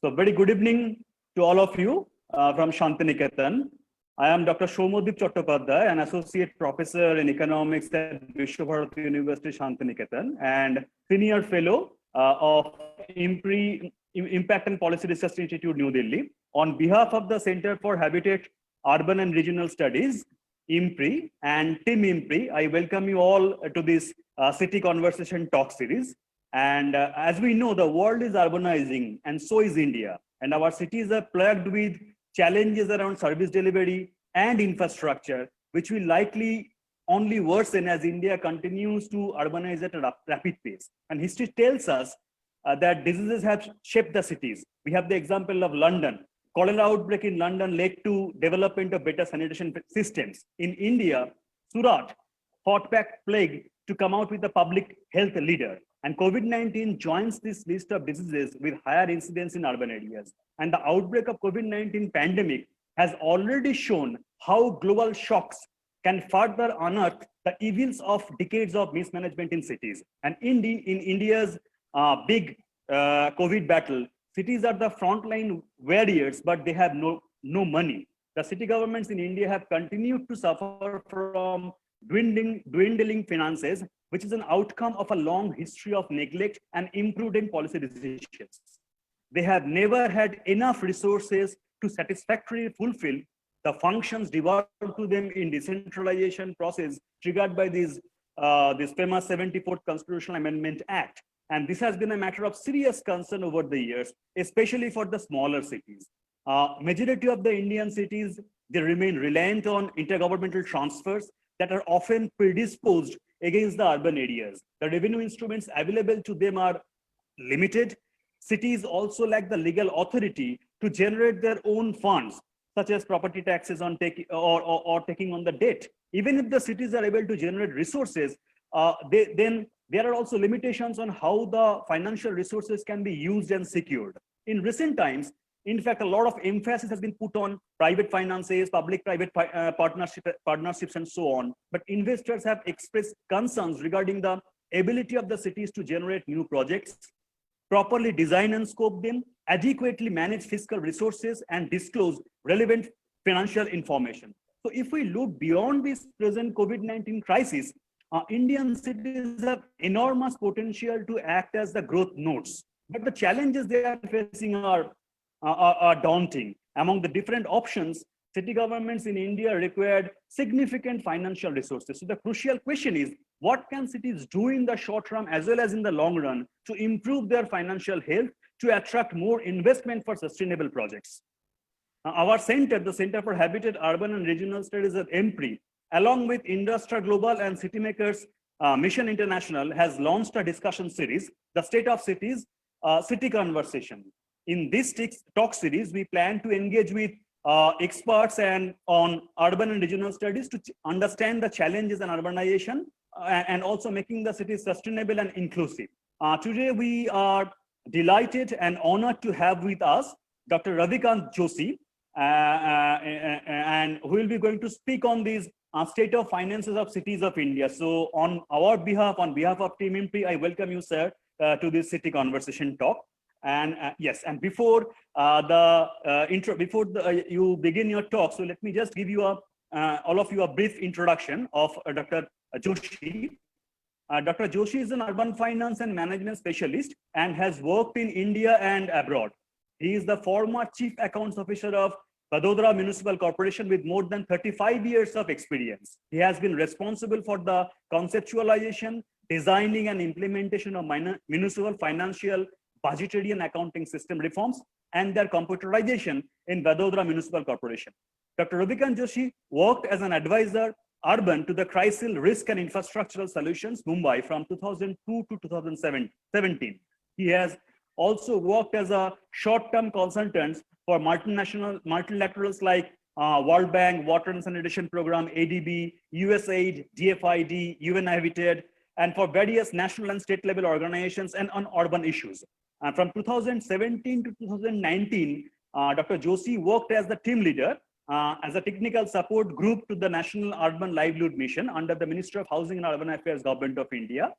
So very good evening to all of you from Shantiniketan. I am Dr. Shoumodip Chattopadhyay, an associate professor in economics at Vishwabharati University, Shantiniketan, and senior fellow of Impact and Policy Research Institute, New Delhi. On behalf of the Center for Habitat, Urban and Regional Studies, IMPRI, and Team IMPRI, I welcome you all to this City Conversation Talk series. And as we know, the world is urbanizing, and so is India. And our cities are plagued with challenges around service delivery and infrastructure, which will likely only worsen as India continues to urbanize at a rapid pace. And history tells us that diseases have shaped the cities. We have the example of London. Cholera outbreak in London led to development of better sanitation systems. In India, Surat fought back plague to come out with a public health leader. And COVID-19 joins this list of diseases with higher incidence in urban areas. And the outbreak of COVID-19 pandemic has already shown how global shocks can further unearth the evils of decades of mismanagement in cities. And in India's big COVID battle, cities are the frontline warriors, but they have no money. The city governments in India have continued to suffer from dwindling finances, which is an outcome of a long history of neglect and imprudent policy decisions. They have never had enough resources to satisfactorily fulfill the functions devolved to them in decentralization process triggered by this famous 74th Constitutional Amendment Act. And this has been a matter of serious concern over the years, especially for the smaller cities. Majority of the Indian cities, they remain reliant on intergovernmental transfers that are often predisposed against the urban areas. The revenue instruments available to them are limited. Cities also lack the legal authority to generate their own funds, such as property taxes on taking on the debt. Even if the cities are able to generate resources, then there are also limitations on how the financial resources can be used and secured. In recent times, in fact, a lot of emphasis has been put on private finances, public-private partnerships, and so on. But investors have expressed concerns regarding the ability of the cities to generate new projects, properly design and scope them, adequately manage fiscal resources, and disclose relevant financial information. So if we look beyond this present COVID-19 crisis, Indian cities have enormous potential to act as the growth nodes. But the challenges they are facing are daunting. Among the different options, city governments in India required significant financial resources. So the crucial question is, what can cities do in the short term as well as in the long run to improve their financial health to attract more investment for sustainable projects? Our center, the Center for Habitat, Urban and Regional Studies at IMPRI, along with Industra Global and Citymakers Mission International, has launched a discussion series, The State of Cities, City Conversation. In this talk series, we plan to engage with experts and on urban and regional studies to understand the challenges in urbanization and also making the cities sustainable and inclusive. Today, we are delighted and honored to have with us Dr. Ravikant Joshi, and who will be going to speak on these state of finances of cities of India. So on our behalf, on behalf of Team IMPRI, I welcome you, sir, to this City Conversation talk. And yes, and before you begin your talk, so let me just give you all of you a brief introduction of Dr. Joshi. Dr. Joshi is an urban finance and management specialist and has worked in India and abroad. He is the former Chief Accounts Officer of Vadodara Municipal Corporation with more than 35 years of experience. He has been responsible for the conceptualization, designing, and implementation of municipal financial, budgetary, and accounting system reforms and their computerization in Vadodara Municipal Corporation. Dr. Ravikant Joshi worked as an advisor urban to the CRISIL Risk and Infrastructural Solutions, Mumbai from 2002 to 2017. He has also worked as a short-term consultant for multilaterals like World Bank, Water and Sanitation Program, ADB, USAID, DFID, UN Habitat, and for various national and state level organizations and on urban issues. From 2017 to 2019, Dr. Joshi worked as the team leader as a technical support group to the National Urban Livelihood Mission under the Ministry of Housing and Urban Affairs, Government of India.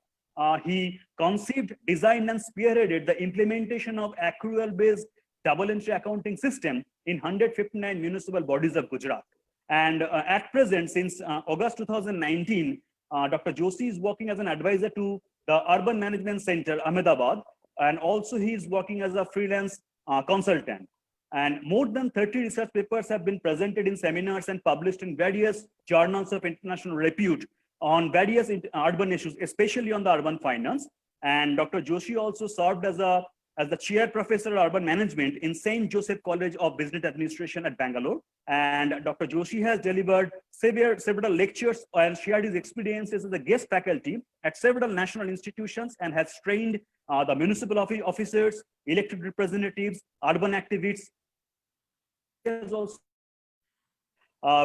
He conceived, designed, and spearheaded the implementation of accrual-based double entry accounting system in 159 municipal bodies of Gujarat. And at present, since August 2019, Dr. Joshi is working as an advisor to the Urban Management Center, Ahmedabad, and also he is working as a freelance consultant. And more than 30 research papers have been presented in seminars and published in various journals of international repute on various urban issues, especially on the urban finance. And Dr. Joshi also served as the chair professor of urban management in St. Joseph College of Business Administration at Bangalore. And Dr. Joshi has delivered several lectures and shared his experiences as a guest faculty at several national institutions and has trained the municipal officers, elected representatives, urban activists, also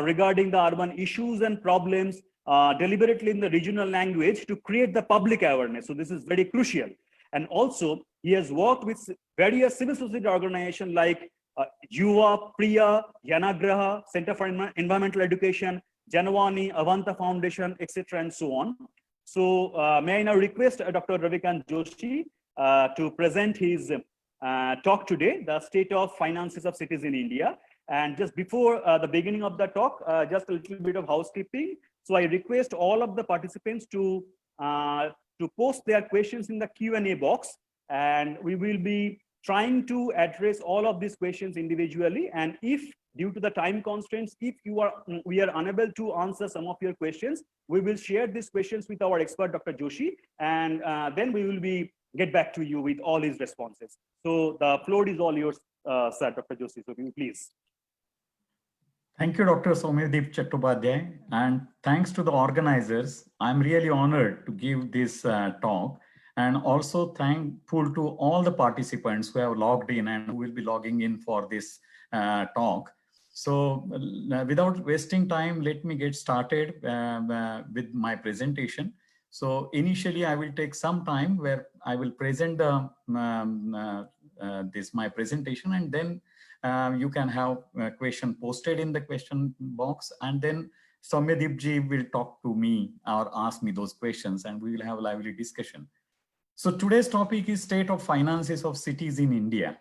regarding the urban issues and problems deliberately in the regional language to create the public awareness. So this is very crucial. And also he has worked with various civil society organizations like Yuva, Priya, Yanagraha, Center for Environmental Education, Janavani, Avanta Foundation, etc. and so on. So may I now request Dr. Ravikant Joshi to present his talk today, the state of finances of cities in India. And just before the beginning of the talk, just a little bit of housekeeping. So I request all of the participants to post their questions in the Q&A box, and we will be trying to address all of these questions individually. And if due to the time constraints, if we are unable to answer some of your questions, we will share these questions with our expert, Dr. Joshi, and then we will get back to you with all his responses. So the floor is all yours, sir, Dr. Joshi. So please. Thank you, Dr. Soumyadeep Chattopadhyay, and thanks to the organizers. I'm really honored to give this talk, and also thankful to all the participants who have logged in and who will be logging in for this talk. So without wasting time, let me get started with my presentation. So initially, I will take some time where I will present my presentation, and then you can have a question posted in the question box, and then Soumyadeep ji will talk to me or ask me those questions, and we will have a lively discussion. So today's topic is state of finances of cities in India.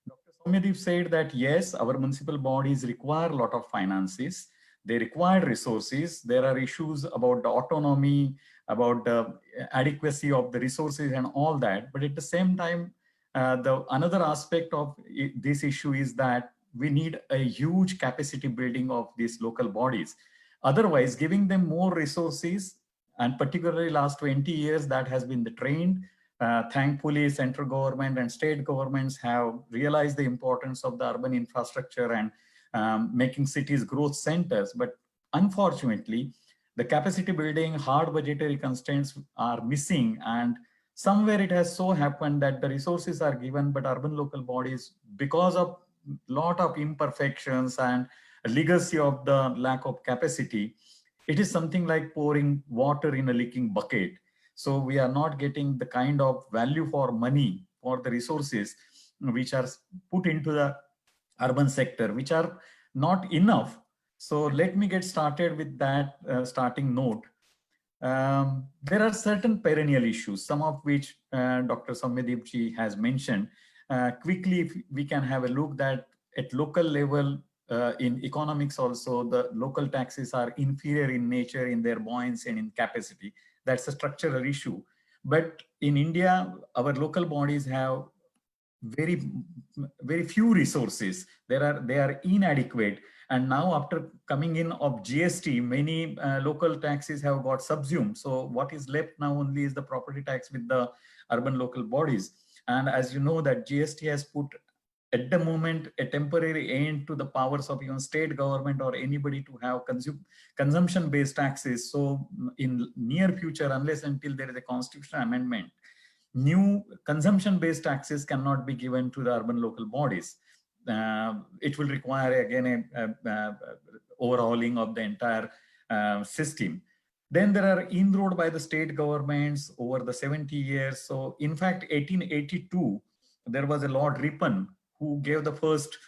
Dr. Soumyadeep said that yes, our municipal bodies require a lot of finances. They require resources. There are issues about the autonomy, about the adequacy of the resources and all that. But at the same time, another aspect of this issue is that we need a huge capacity building of these local bodies. Otherwise, giving them more resources, and particularly last 20 years, that has been the trend. Thankfully, central government and state governments have realized the importance of the urban infrastructure and making cities growth centers. But unfortunately, the capacity building, hard budgetary constraints are missing, and somewhere it has so happened that the resources are given, but urban local bodies, because of a lot of imperfections and a legacy of the lack of capacity, it is something like pouring water in a leaking bucket. So we are not getting the kind of value for money for the resources which are put into the urban sector, which are not enough. So let me get started with that starting note. There are certain perennial issues, some of which Dr. Soumyadeep ji has mentioned. Quickly, if we can have a look that at local level, in economics also, the local taxes are inferior in nature, in their buoyancy and in capacity. That's a structural issue. But in India, our local bodies have very few resources. They are inadequate. And now after coming in of GST, many local taxes have got subsumed. So what is left now only is the property tax with the urban local bodies. And as you know that GST has put at the moment a temporary end to the powers of even state government or anybody to have consumption-based taxes. So in near future, unless until there is a constitutional amendment, new consumption-based taxes cannot be given to the urban local bodies. It will require again a overhauling of the entire system. Then there are inroad by the state governments over the 70 years. So in fact, 1882, there was a Lord Ripon who gave the first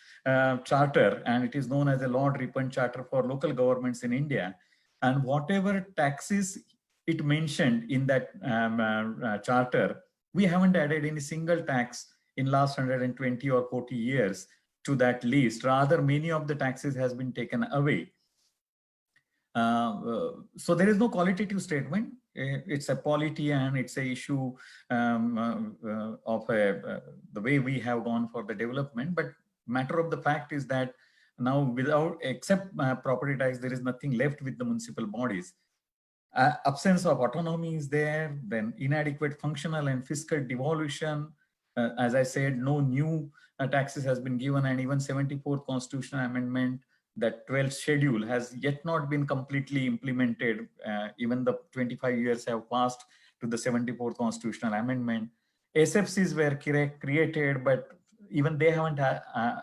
charter, and it is known as a Lord Ripon Charter for local governments in India. And whatever taxes it mentioned in that charter, we haven't added any single tax in last 120 or 40 years to that list. Rather, many of the taxes has been taken away. So there is no qualitative statement. It's a polity and it's a issue of the way we have gone for the development. But matter of the fact is that now without except property tax, there is nothing left with the municipal bodies. Absence of autonomy is there, then inadequate functional and fiscal devolution. As I said, no new taxes has been given, and even 74th constitutional amendment, that 12th schedule has yet not been completely implemented. Even the 25 years have passed to the 74th constitutional amendment. SFCs were created, but even they haven't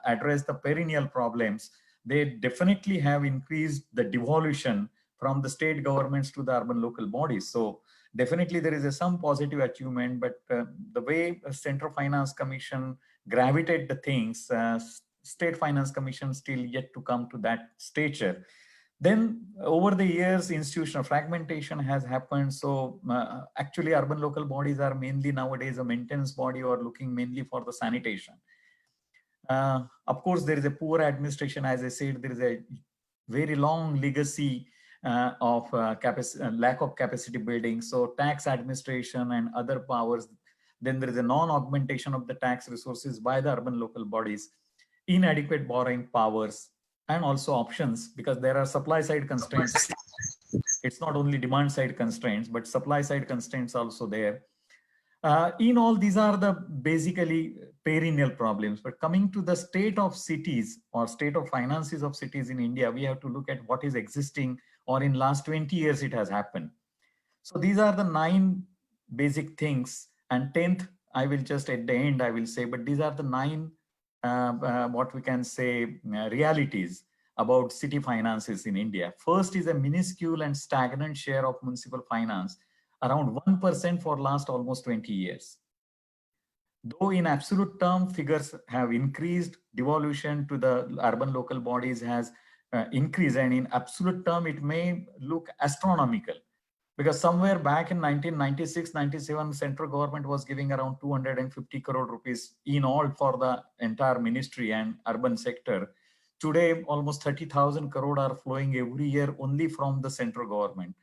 addressed the perennial problems. They definitely have increased the devolution from the state governments to the urban local bodies. So definitely there is some positive achievement, but the way Central Finance Commission gravitate the things, State Finance Commission still yet to come to that stature. Then over the years, institutional fragmentation has happened. So actually urban local bodies are mainly nowadays a maintenance body or looking mainly for the sanitation. Of course, there is a poor administration. As I said, there is a very long legacy of lack of capacity building. So tax administration and other powers. Then there is a non-augmentation of the tax resources by the urban local bodies, inadequate borrowing powers, and also options, because there are supply side constraints. It's not only demand side constraints, but supply side constraints also there. In all, these are the basically perennial problems. But coming to the state of cities or state of finances of cities in India, we have to look at what is existing, or in last 20 years it has happened. So these are the 9 basic things, and 10th I will just at the end I will say, but these are the 9 what we can say realities about city finances in India. First is a minuscule and stagnant share of municipal finance, around 1% for last almost 20 years. Though in absolute term figures have increased, devolution to the urban local bodies has increased, and in absolute term it may look astronomical, because somewhere back in 1996-97 central government was giving around 250 crore rupees in all for the entire ministry and urban sector. Today almost 30,000 crore are flowing every year only from the central government,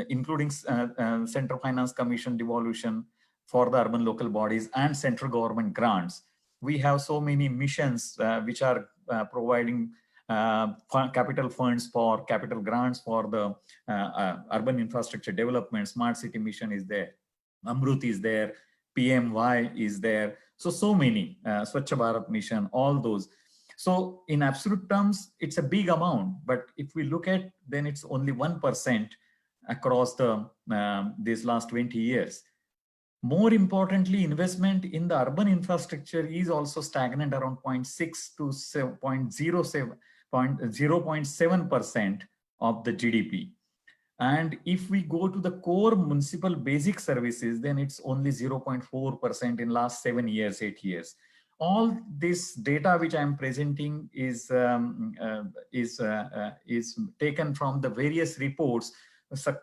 including Central Finance Commission devolution for the urban local bodies and central government grants. We have so many missions which are providing capital funds for capital grants for the urban infrastructure development. Smart City Mission is there, Amrut is there, PMY is there. So many, Swachh Bharat Mission, all those. So in absolute terms, it's a big amount, but if we look at, then it's only 1% across the these last 20 years. More importantly, investment in the urban infrastructure is also stagnant around 0.6 to 0.7% of the GDP. And if we go to the core municipal basic services, then it's only 0.4% in last 7 years, 8 years. All this data which I'm presenting is taken from the various reports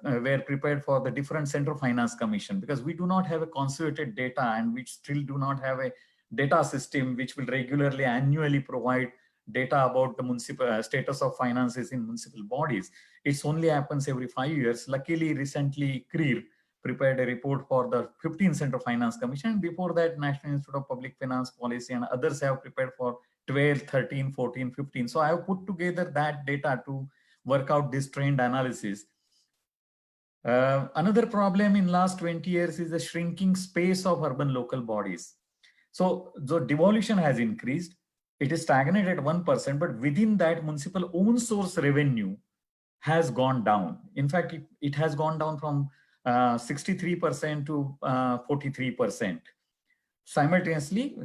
were prepared for the different Central Finance Commission, because we do not have a consolidated data, and we still do not have a data system which will regularly annually provide data about the municipal status of finances in municipal bodies. It's only happens every 5 years. Luckily, recently CREER prepared a report for the 15th Central Finance Commission. Before that, National Institute of Public Finance Policy and others have prepared for 12, 13, 14, 15. So I have put together that data to work out this trend analysis. Another problem in last 20 years is the shrinking space of urban local bodies. So the devolution has increased. It is stagnant at 1%, but within that, municipal own source revenue has gone down. In fact, it has gone down from 63% to 43%. Simultaneously,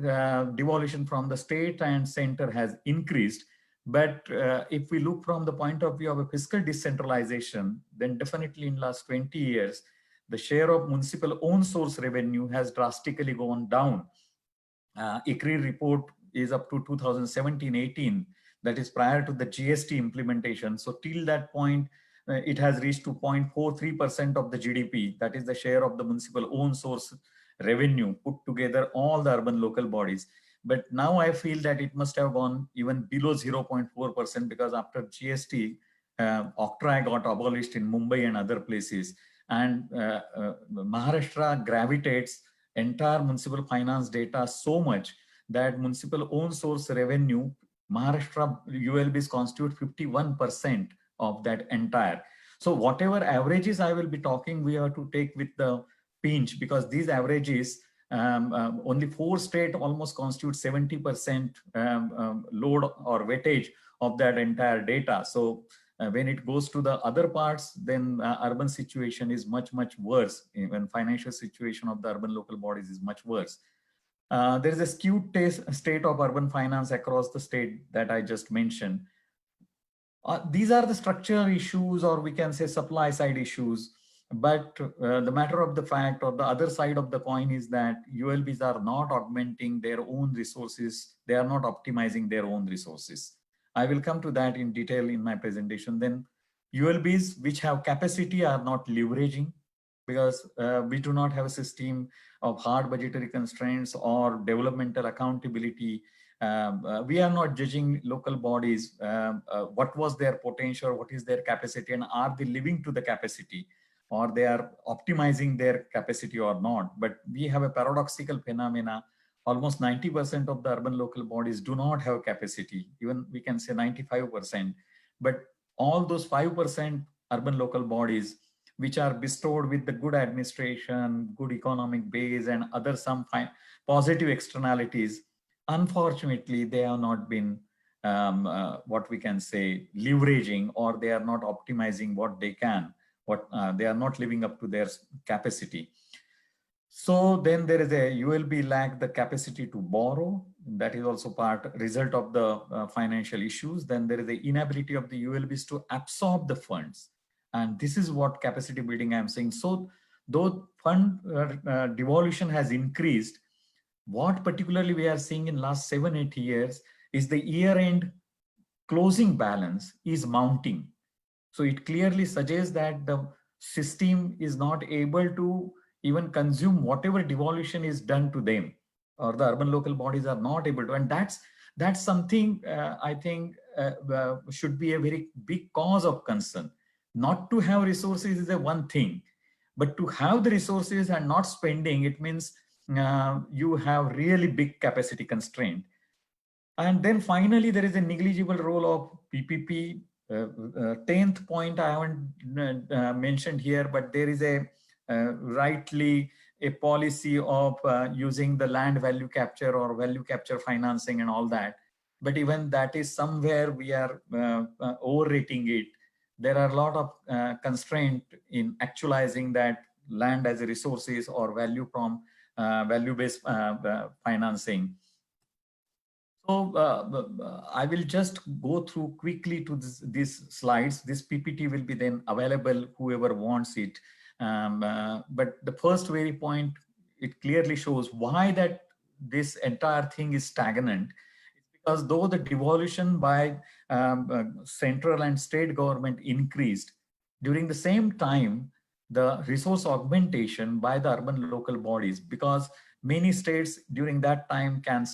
devolution from the state and center has increased. But if we look from the point of view of a fiscal decentralization, then definitely in last 20 years, the share of municipal own source revenue has drastically gone down. ICRI report is up to 2017-18, that is prior to the GST implementation. So till that point, it has reached to 0.43% of the GDP. That is the share of the municipal own source revenue put together all the urban local bodies. But now I feel that it must have gone even below 0.4% because after GST, Octroi got abolished in Mumbai and other places. And Maharashtra gravitates entire municipal finance data so much that municipal own source revenue, Maharashtra ULBs constitute 51% of that entire. So whatever averages I will be talking, we have to take with the pinch because these averages, only 4 states almost constitute 70% load or weightage of that entire data. So when it goes to the other parts, then urban situation is much, much worse. Even financial situation of the urban local bodies is much worse. There is a skewed state of urban finance across the state that I just mentioned. These are the structural issues, or we can say supply side issues. But the matter of the fact, or the other side of the coin, is that ULBs are not augmenting their own resources. They are not optimizing their own resources. I will come to that in detail in my presentation. Then ULBs which have capacity are not leveraging because we do not have a system of hard budgetary constraints or developmental accountability. We are not judging local bodies, what was their potential, what is their capacity, and are they living to the capacity, or they are optimizing their capacity or not. But we have a paradoxical phenomena. Almost 90% of the urban local bodies do not have capacity, even we can say 95%. But all those 5% urban local bodies, which are bestowed with the good administration, good economic base, and other some positive externalities, unfortunately, they have not been what we can say leveraging, or they are not optimizing what they can, they are not living up to their capacity. So then there is a ULB lack the capacity to borrow. That is also result of the financial issues. Then there is the inability of the ULBs to absorb the funds. And this is what capacity building I'm saying. So though fund devolution has increased, what particularly we are seeing in last 7-8 years is the year-end closing balance is mounting. So it clearly suggests that the system is not able to even consume whatever devolution is done to them, or the urban local bodies are not able to. And that's something I think should be a very big cause of concern. Not to have resources is a one thing, but to have the resources and not spending, it means you have really big capacity constraint. And then finally, there is a negligible role of PPP. 10th point I haven't mentioned here, but there is a rightly a policy of using the land value capture or value capture financing and all that. But even that is somewhere we are overrating it. There are a lot of constraint in actualizing that land as a resources or value from value-based financing. So I will just go through quickly to these slides. This PPT will be then available, whoever wants it. But the first very point, it clearly shows why that this entire thing is stagnant. It's because though the devolution by central and state government increased, during the same time, the resource augmentation by the urban local bodies, because many states during that time can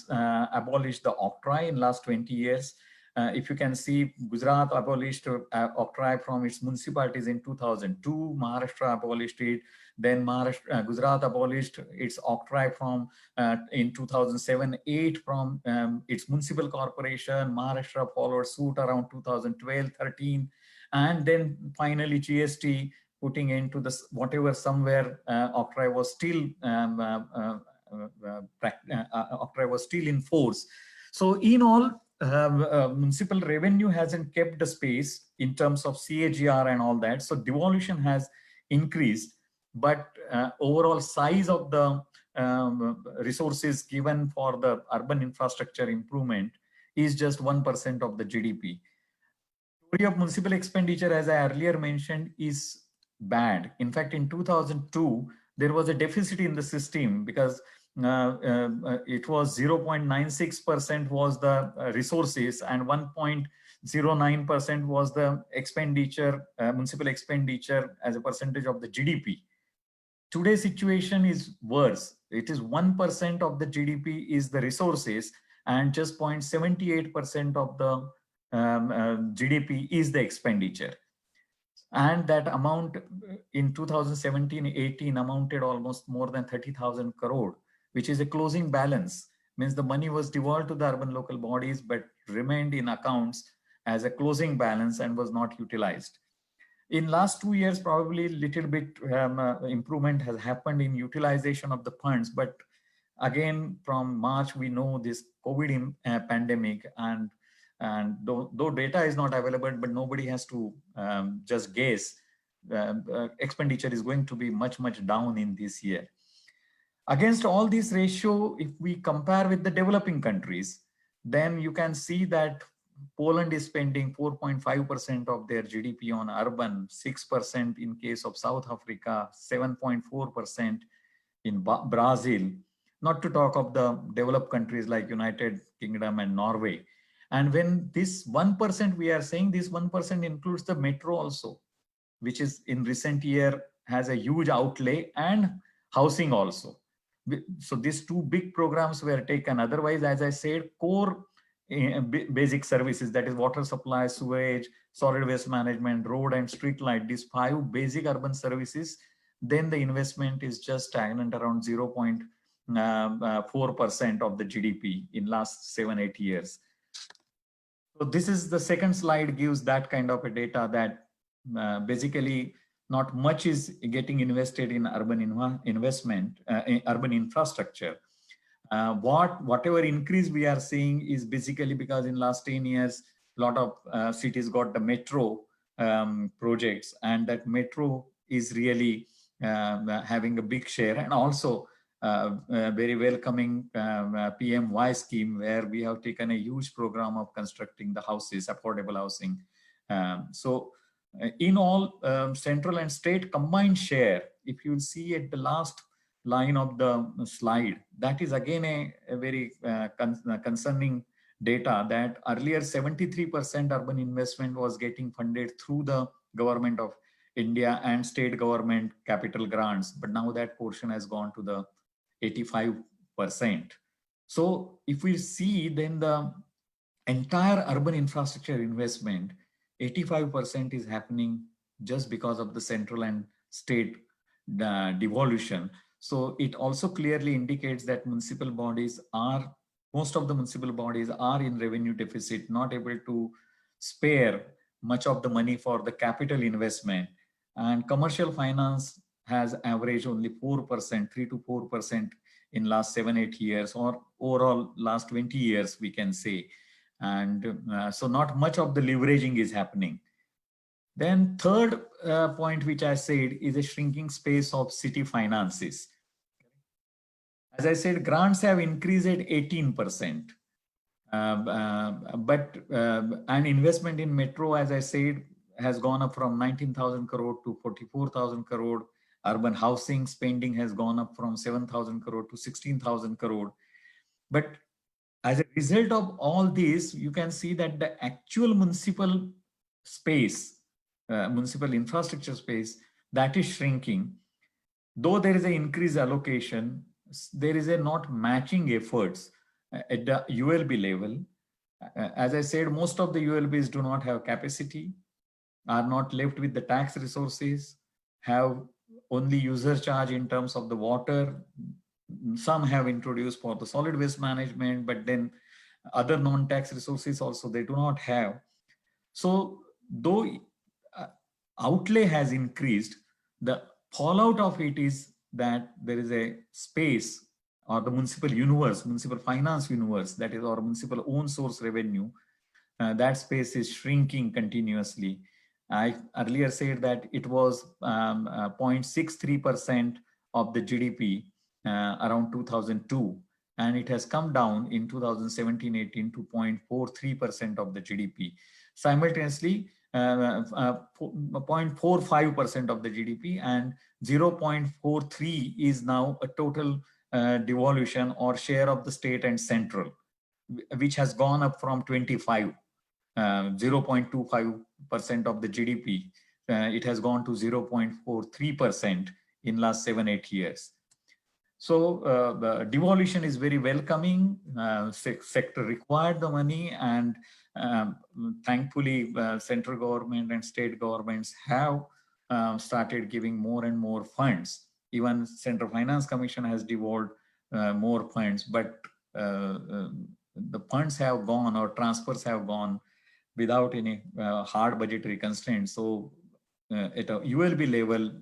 abolish the octroi in last 20 years. If you can see, Gujarat abolished octroi from its municipalities in 2002, Maharashtra abolished it, then Gujarat abolished its octroi from in 2007-8 from its municipal corporation. Maharashtra followed suit around 2012-13, and then finally GST putting into this whatever somewhere octroi was still octroi was still in force. So in all, municipal revenue hasn't kept the space in terms of CAGR and all that. So devolution has increased, but overall size of the resources given for the urban infrastructure improvement is just 1% of the GDP. Story of municipal expenditure, as I earlier mentioned, is bad. In fact, in 2002, there was a deficit in the system because it was 0.96% was the resources and 1.09% was the expenditure, municipal expenditure as a percentage of the GDP. Today's situation is worse. It is 1% of the GDP is the resources, and just 0.78% of the GDP is the expenditure. And that amount in 2017-18 amounted almost more than 30,000 crore, which is a closing balance. Means the money was devolved to the urban local bodies, but remained in accounts as a closing balance and was not utilized. In last 2 years, probably little bit improvement has happened in utilization of the funds. But again, from March, we know this COVID pandemic, and though data is not available, but nobody has to just guess, expenditure is going to be much down in this year. Against all these ratio, if we compare with the developing countries, then you can see that Poland is spending 4.5% of their GDP on urban, 6% in case of South Africa, 7.4% in Brazil, not to talk of the developed countries like United Kingdom and Norway. And when this 1%, we are saying this 1% includes the metro also, which is in recent year has a huge outlay, and housing also. So these two big programs were taken. Otherwise, as I said, core basic services, that is water supply, sewage, solid waste management, road and street light, these 5 basic urban services, then the investment is just stagnant around 0.4% of the GDP in last 7-8 years. So this is the second slide, gives that kind of a data that basically not much is getting invested in urban investment, in urban infrastructure. Whatever increase we are seeing is basically because in last 10 years, a lot of cities got the metro projects, and that metro is really having a big share, and also very welcoming PMY scheme, where we have taken a huge program of constructing the houses, affordable housing. So in all, central and state combined share, if you see at the last line of the slide, that is again a very concerning data, that earlier 73% urban investment was getting funded through the government of India and state government capital grants, but now that portion has gone to the 85%. So if we see, then the entire urban infrastructure investment, 85% is happening just because of the central and state devolution. So it also clearly indicates that municipal bodies are, most of the municipal bodies are in revenue deficit, not able to spare much of the money for the capital investment. And commercial finance has averaged only 4%, 3 to 4% in last 7-8 years, or overall last 20 years, we can say. And so not much of the leveraging is happening. Then third point, which I said, is a shrinking space of city finances. As I said, grants have increased at 18%. And investment in metro, as I said, has gone up from 19,000 crore to 44,000 crore. Urban housing spending has gone up from 7,000 crore to 16,000 crore. But as a result of all this, you can see that the actual municipal space, municipal infrastructure space, that is shrinking. Though there is an increased allocation, there is a not matching efforts at the ULB level. As I said, most of the ULBs do not have capacity, are not left with the tax resources, have only user charge in terms of the water. Some have introduced for the solid waste management, but then other non-tax resources also they do not have. So though outlay has increased, the fallout of it is that there is a space, or the municipal universe, municipal finance universe, that is our municipal own source revenue, that space is shrinking continuously. I earlier said that it was 0.63% of the GDP around 2002, and it has come down in 2017-18 to 0.43% of the GDP. Simultaneously, 0.45% of the GDP, and 0.43 is now a total devolution or share of the state and central, which has gone up from 25, 0.25% of the GDP. It has gone to 0.43% in last 7-8 years. So the devolution is very welcoming. Sector required the money, and thankfully, central government and state governments have started giving more and more funds. Even Central Finance Commission has devolved more funds, but the funds have gone, or transfers have gone without any hard budgetary constraints. So at a ULB level,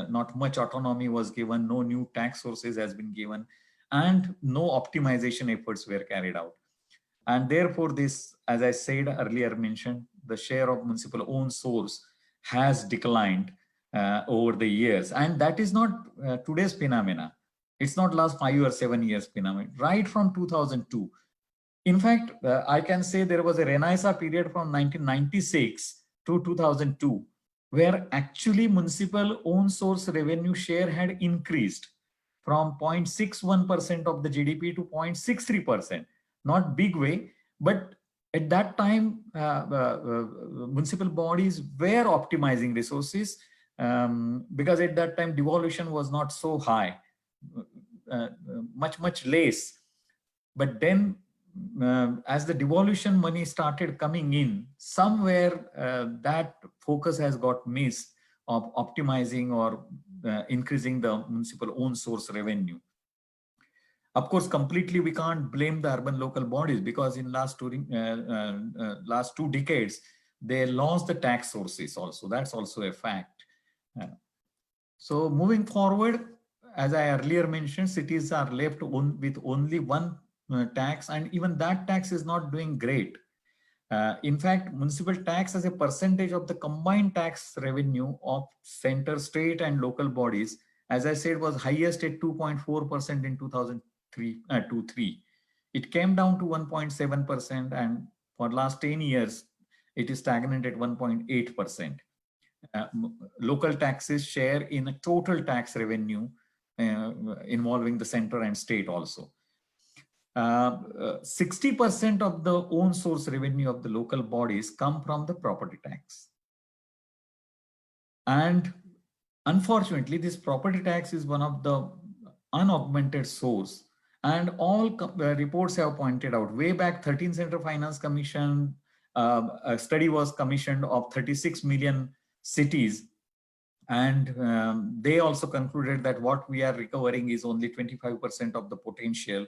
not much autonomy was given, no new tax sources has been given, and no optimization efforts were carried out. And therefore this, as I said earlier mentioned, the share of municipal own source has declined over the years. And that is not today's phenomena. It's not last 5 or 7 years phenomenon, right from 2002. In fact, I can say there was a Renaissance period from 1996 to 2002, where actually municipal own source revenue share had increased from 0.61% of the GDP to 0.63%. Not big way, but at that time, municipal bodies were optimizing resources because at that time devolution was not so high, much less. But then as the devolution money started coming in, somewhere that focus has got missed of optimizing or increasing the municipal own source revenue. Of course, completely we can't blame the urban local bodies, because in last two decades, they lost the tax sources also. That's also a fact. So moving forward, as I earlier mentioned, cities are left with only one tax, and even that tax is not doing great. In fact, municipal tax as a percentage of the combined tax revenue of center, state and local bodies, as I said, was highest at 2.4% in 2003. It came down to 1.7%, and for last 10 years, it is stagnant at 1.8%. Local taxes share in a total tax revenue involving the center and state also. 60% of the own source revenue of the local bodies come from the property tax. And unfortunately, this property tax is one of the unaugmented source. And all reports have pointed out, way back 13th Central Finance Commission, a study was commissioned of 36 million cities. And they also concluded that what we are recovering is only 25% of the potential.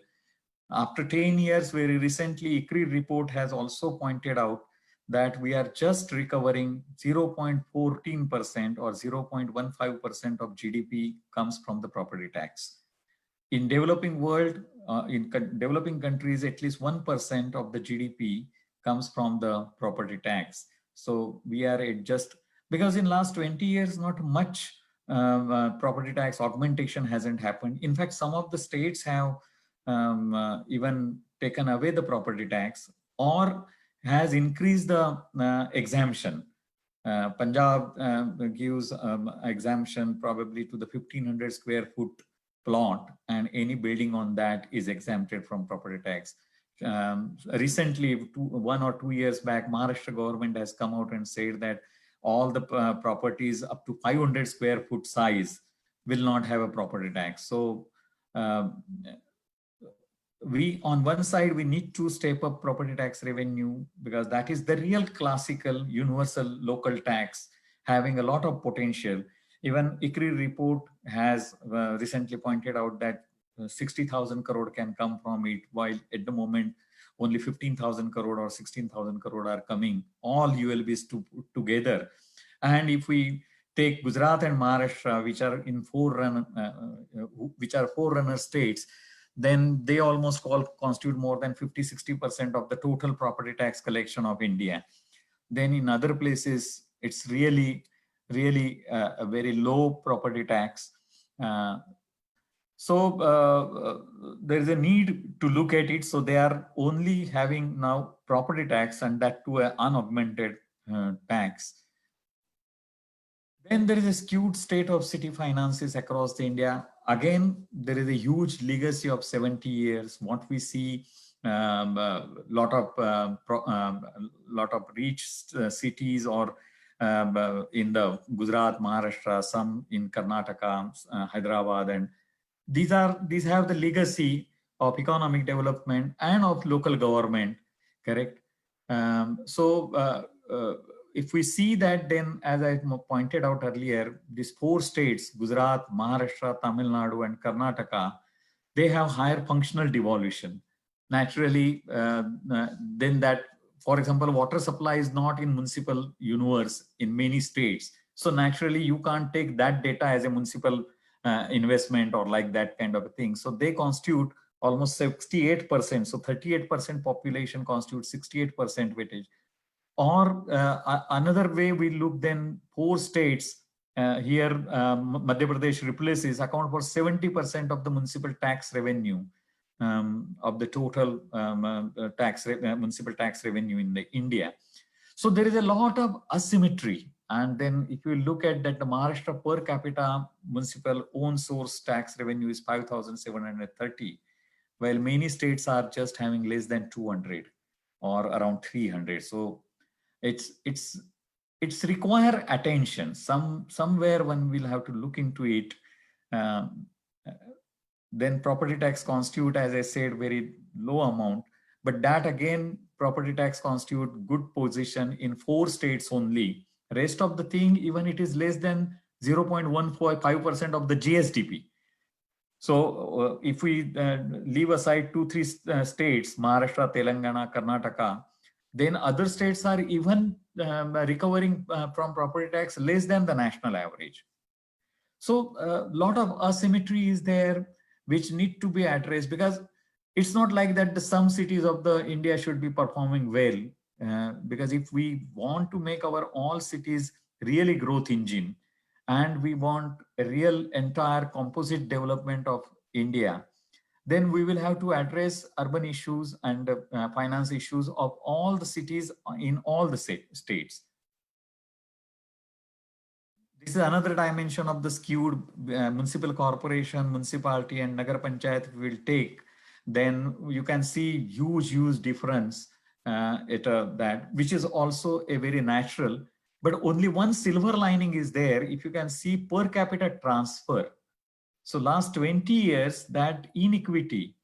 After 10 years, very recently, ICRI report has also pointed out that we are just recovering 0.14% or 0.15% of GDP comes from the property tax. In developing world, in developing countries, at least 1% of the GDP comes from the property tax. So we are at just, because in last 20 years, not much property tax augmentation hasn't happened. In fact, some of the states have even taken away the property tax or has increased the exemption. Punjab gives exemption probably to the 1500 square foot plot, and any building on that is exempted from property tax. Recently, 1 or 2 years back, Maharashtra government has come out and said that all the properties up to 500 square foot size will not have a property tax. So we, on one side, we need to step up property tax revenue, because that is the real classical universal local tax having a lot of potential. Even ICRI report has recently pointed out that 60,000 crore can come from it, while at the moment only 15,000 crore or 16,000 crore are coming, all ULBs together. And if we take Gujarat and Maharashtra, which are in forerunner states, then they almost constitute more than 50–60% of the total property tax collection of India. Then in other places, it's really a very low property tax. So there is a need to look at it. So they are only having now property tax, and that to an unaugmented tax. Then there is a skewed state of city finances across India. Again, there is a huge legacy of 70 years. What we see, lot of rich cities, or in the Gujarat, Maharashtra, some in Karnataka, Hyderabad, and these have the legacy of economic development and of local government, correct? If we see that, then as I pointed out earlier, these 4 states, Gujarat, Maharashtra, Tamil Nadu, and Karnataka, they have higher functional devolution. Naturally, then that, for example, water supply is not in municipal universe in many states. So naturally, you can't take that data as a municipal investment or like that kind of a thing. So they constitute almost 68%. So 38% population constitutes 68% weightage. Or another way we look, then 4 states here, Madhya Pradesh replaces account for 70% of the municipal tax revenue of the total municipal tax revenue in India. So there is a lot of asymmetry. And then if you look at that, the Maharashtra per capita municipal own source tax revenue is 5,730, while many states are just having less than 200 or around 300. So it's require attention. Somewhere one will have to look into it. Then property tax constitute, as I said, very low amount, but that again, property tax constitute good position in 4 states only. Rest of the thing, even it is less than 0.145% of the GSDP. So if we leave aside 2-3 states, Maharashtra, Telangana, Karnataka, then other states are even recovering from property tax less than the national average. So a lot of asymmetry is there, which need to be addressed, because it's not like that some cities of the India should be performing well, because if we want to make our all cities really growth engine, and we want a real entire composite development of India, then we will have to address urban issues and finance issues of all the cities in all the states. This is another dimension of the skewed municipal corporation, municipality, and Nagar Panchayat will take. Then you can see huge difference that, which is also a very natural. But only one silver lining is there. If you can see per capita transfer. So last 20 years, that inequity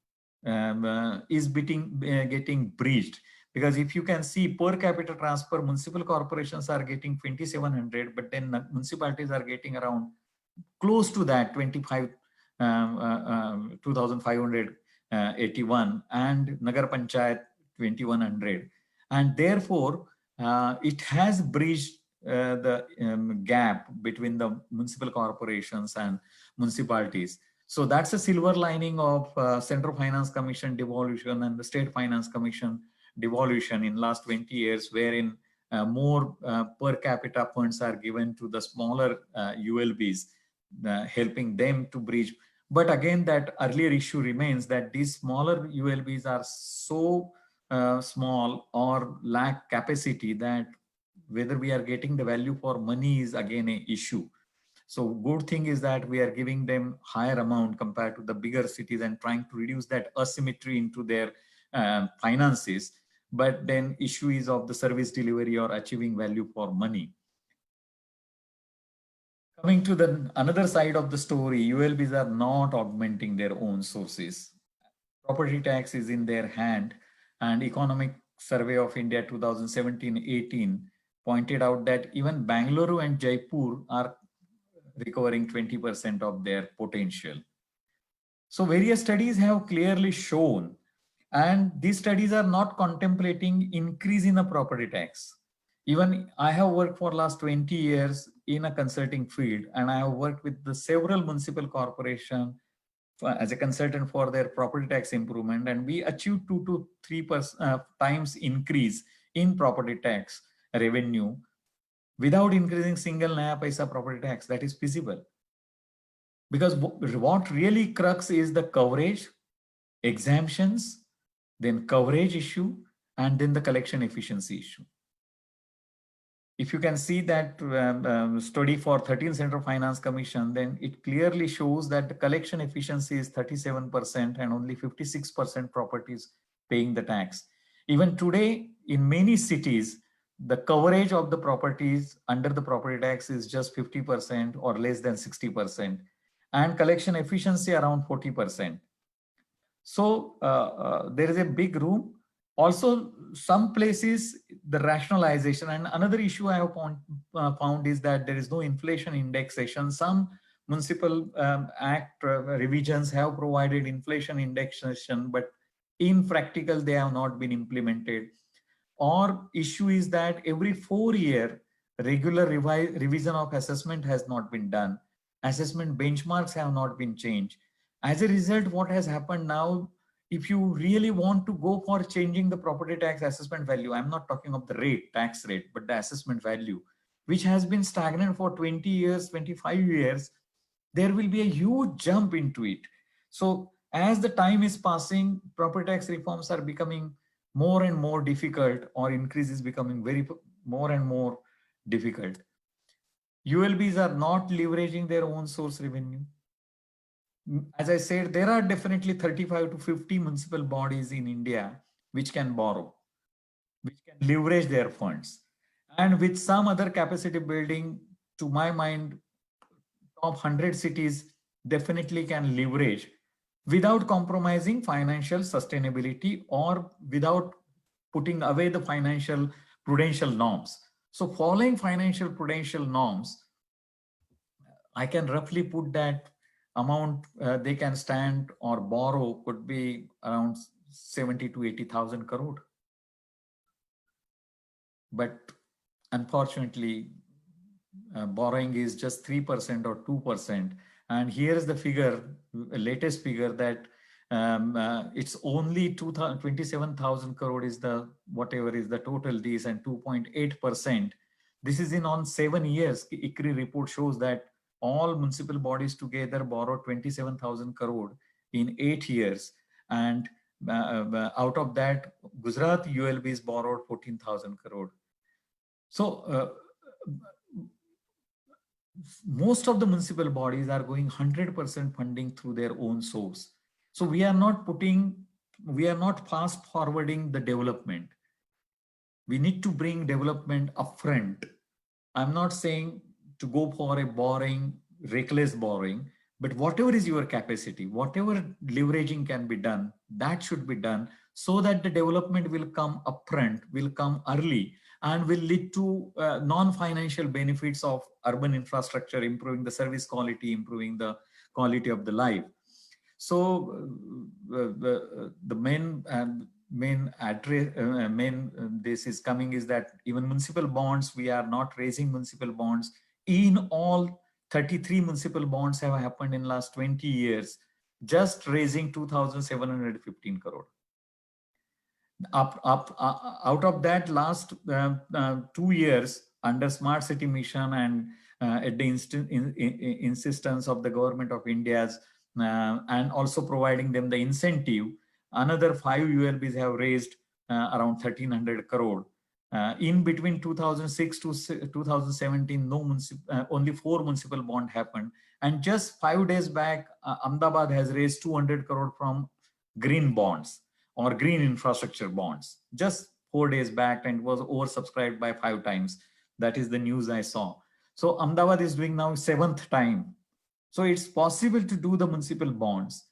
is getting breached. Because if you can see per capita transfer, municipal corporations are getting 2,700, but then municipalities are getting around close to that 2,581, and Nagar Panchayat 2,100. And therefore, it has breached the gap between the municipal corporations and municipalities. So that's a silver lining of Central Finance Commission devolution and the State Finance Commission devolution in last 20 years, wherein more per capita funds are given to the smaller ULBs, helping them to bridge. But again, that earlier issue remains that these smaller ULBs are so small or lack capacity that whether we are getting the value for money is again an issue. So good thing is that we are giving them higher amount compared to the bigger cities and trying to reduce that asymmetry into their finances. But then issue is of the service delivery or achieving value for money. Coming to the another side of the story, ULBs are not augmenting their own sources. Property tax is in their hand, and Economic Survey of India 2017-18 pointed out that even Bangalore and Jaipur are recovering 20% of their potential. So various studies have clearly shown, and these studies are not contemplating increase in the property tax. Even I have worked for last 20 years in a consulting field, and I have worked with the several municipal corporations as a consultant for their property tax improvement, and we achieved 2 to 3 times increase in property tax revenue without increasing single naya paisa property tax. That is feasible. Because what really crux is the coverage, exemptions, then coverage issue, and then the collection efficiency issue. If you can see that study for 13 Central Finance Commission, then it clearly shows that the collection efficiency is 37% and only 56% properties paying the tax. Even today, in many cities, the coverage of the properties under the property tax is just 50% or less than 60%. and collection efficiency around 40%. So there is a big room. Also, some places the rationalization, and another issue I have found is that there is no inflation indexation. Some municipal act revisions have provided inflation indexation, but in practical they have not been implemented. Or issue is that every 4 years regular revision of assessment has not been done. Assessment benchmarks have not been changed. As a result, what has happened now, if you really want to go for changing the property tax assessment value, I'm not talking of the rate, tax rate, but the assessment value, which has been stagnant for 20 years, 25 years, there will be a huge jump into it. So as the time is passing, property tax reforms are becoming more and more difficult, or increase is becoming more and more difficult. ULBs are not leveraging their own source revenue. As I said, there are definitely 35 to 50 municipal bodies in India which can borrow, which can leverage their funds. And with some other capacity building, to my mind, top 100 cities definitely can leverage without compromising financial sustainability or without putting away the financial prudential norms. So following financial prudential norms, I can roughly put that amount they can stand or borrow could be around 70 to 80,000 crore. But unfortunately, borrowing is just 3% or 2%. And here is the figure, latest figure, that it's only 27,000 crore is the whatever is the total this, and 2.8%. This is in on 7 years. ICRI report shows that all municipal bodies together borrowed 27,000 crore in 8 years, and out of that, Gujarat ULBs borrowed 14,000 crore. So most of the municipal bodies are going 100% funding through their own source. So we are not fast forwarding the development. We need to bring development upfront. I'm not saying to go for a borrowing, reckless borrowing, but whatever is your capacity, whatever leveraging can be done, that should be done so that the development will come upfront, will come early, and will lead to non-financial benefits of urban infrastructure, improving the service quality, improving the quality of the life. So the main this is coming is that even municipal bonds, we are not raising municipal bonds. In all, 33 municipal bonds have happened in last 20 years, just raising 2,715 crore. Out of that, last 2 years under Smart City Mission and at the insistence of the government of India's and also providing them the incentive, another 5 ULBs have raised around 1,300 crore. In between 2006 to 2017, only 4 municipal bonds happened. And just 5 days back, Ahmedabad has raised 200 crore from green bonds or green infrastructure bonds. Just 4 days back, and was oversubscribed by 5 times. That is the news I saw. So Ahmedabad is doing now 7th time. So it's possible to do the municipal bonds.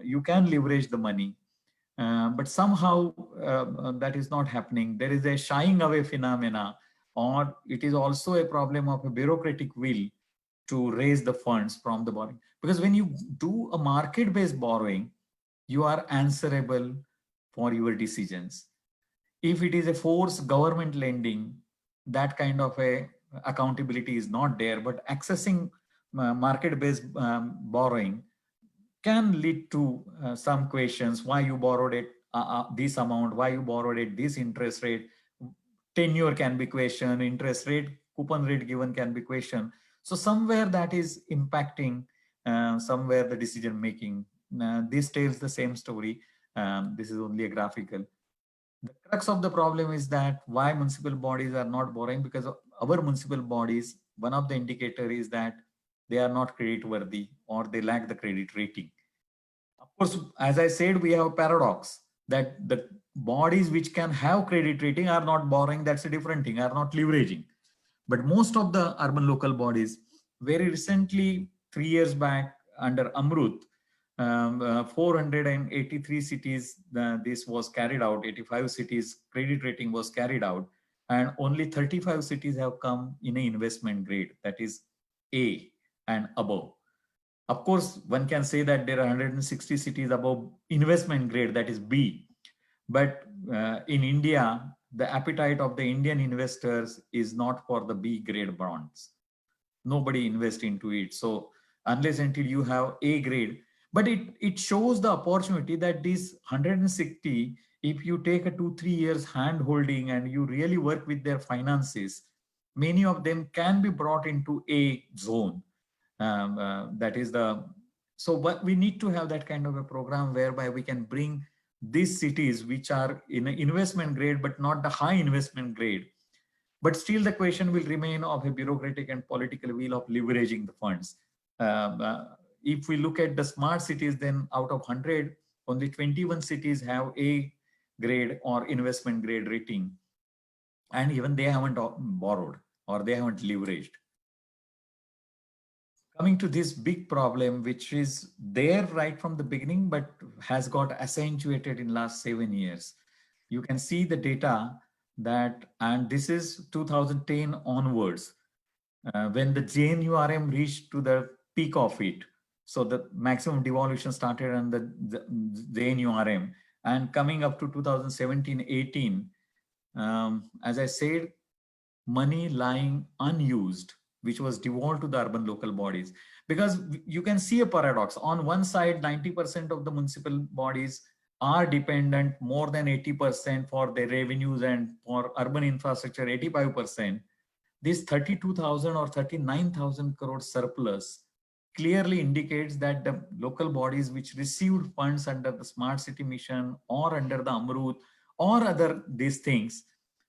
You can leverage the money. But somehow that is not happening. There is a shying away phenomena, or it is also a problem of a bureaucratic will to raise the funds from the borrowing. Because when you do a market-based borrowing, you are answerable for your decisions. If it is a forced government lending, that kind of a accountability is not there. But accessing market-based borrowing can lead to some questions: why you borrowed it this amount, why you borrowed it this interest rate, tenure can be questioned, interest rate, coupon rate given can be questioned. So somewhere that is impacting somewhere the decision making. This tells the same story. This is only a graphical. The crux of the problem is that why municipal bodies are not borrowing, because our municipal bodies, one of the indicator is that they are not credit worthy or they lack the credit rating. Of course, as I said, we have a paradox that the bodies which can have credit rating are not borrowing. That's a different thing, are not leveraging. But most of the urban local bodies, very recently, 3 years back, under Amrut, 483 cities, this was carried out, 85 cities credit rating was carried out, and only 35 cities have come in an investment grade, that is A and above. Of course, one can say that there are 160 cities above investment grade, that is B. But in India, the appetite of the Indian investors is not for the B grade bonds. Nobody invests into it. So unless until you have A grade, but it shows the opportunity that these 160, if you take a 2-3 years hand holding and you really work with their finances, many of them can be brought into A zone. That is so what we need to have, that kind of a program whereby we can bring these cities which are in an investment grade, but not the high investment grade. But still the question will remain of a bureaucratic and political will of leveraging the funds. If we look at the smart cities, then out of 100, only 21 cities have A grade or investment grade rating. And even they haven't borrowed or they haven't leveraged. Coming to this big problem, which is there right from the beginning, but has got accentuated in last 7 years. You can see the data that, and this is 2010 onwards, when the JNURM reached to the peak of it. So the maximum devolution started on the JNURM, and coming up to 2017-18, as I said, money lying unused, which was devolved to the urban local bodies. Because you can see a paradox. On one side, 90% of the municipal bodies are dependent more than 80% for their revenues, and for urban infrastructure, 85%. This 32,000 or 39,000 crore surplus clearly indicates that the local bodies which received funds under the Smart City Mission or under the Amrut or other these things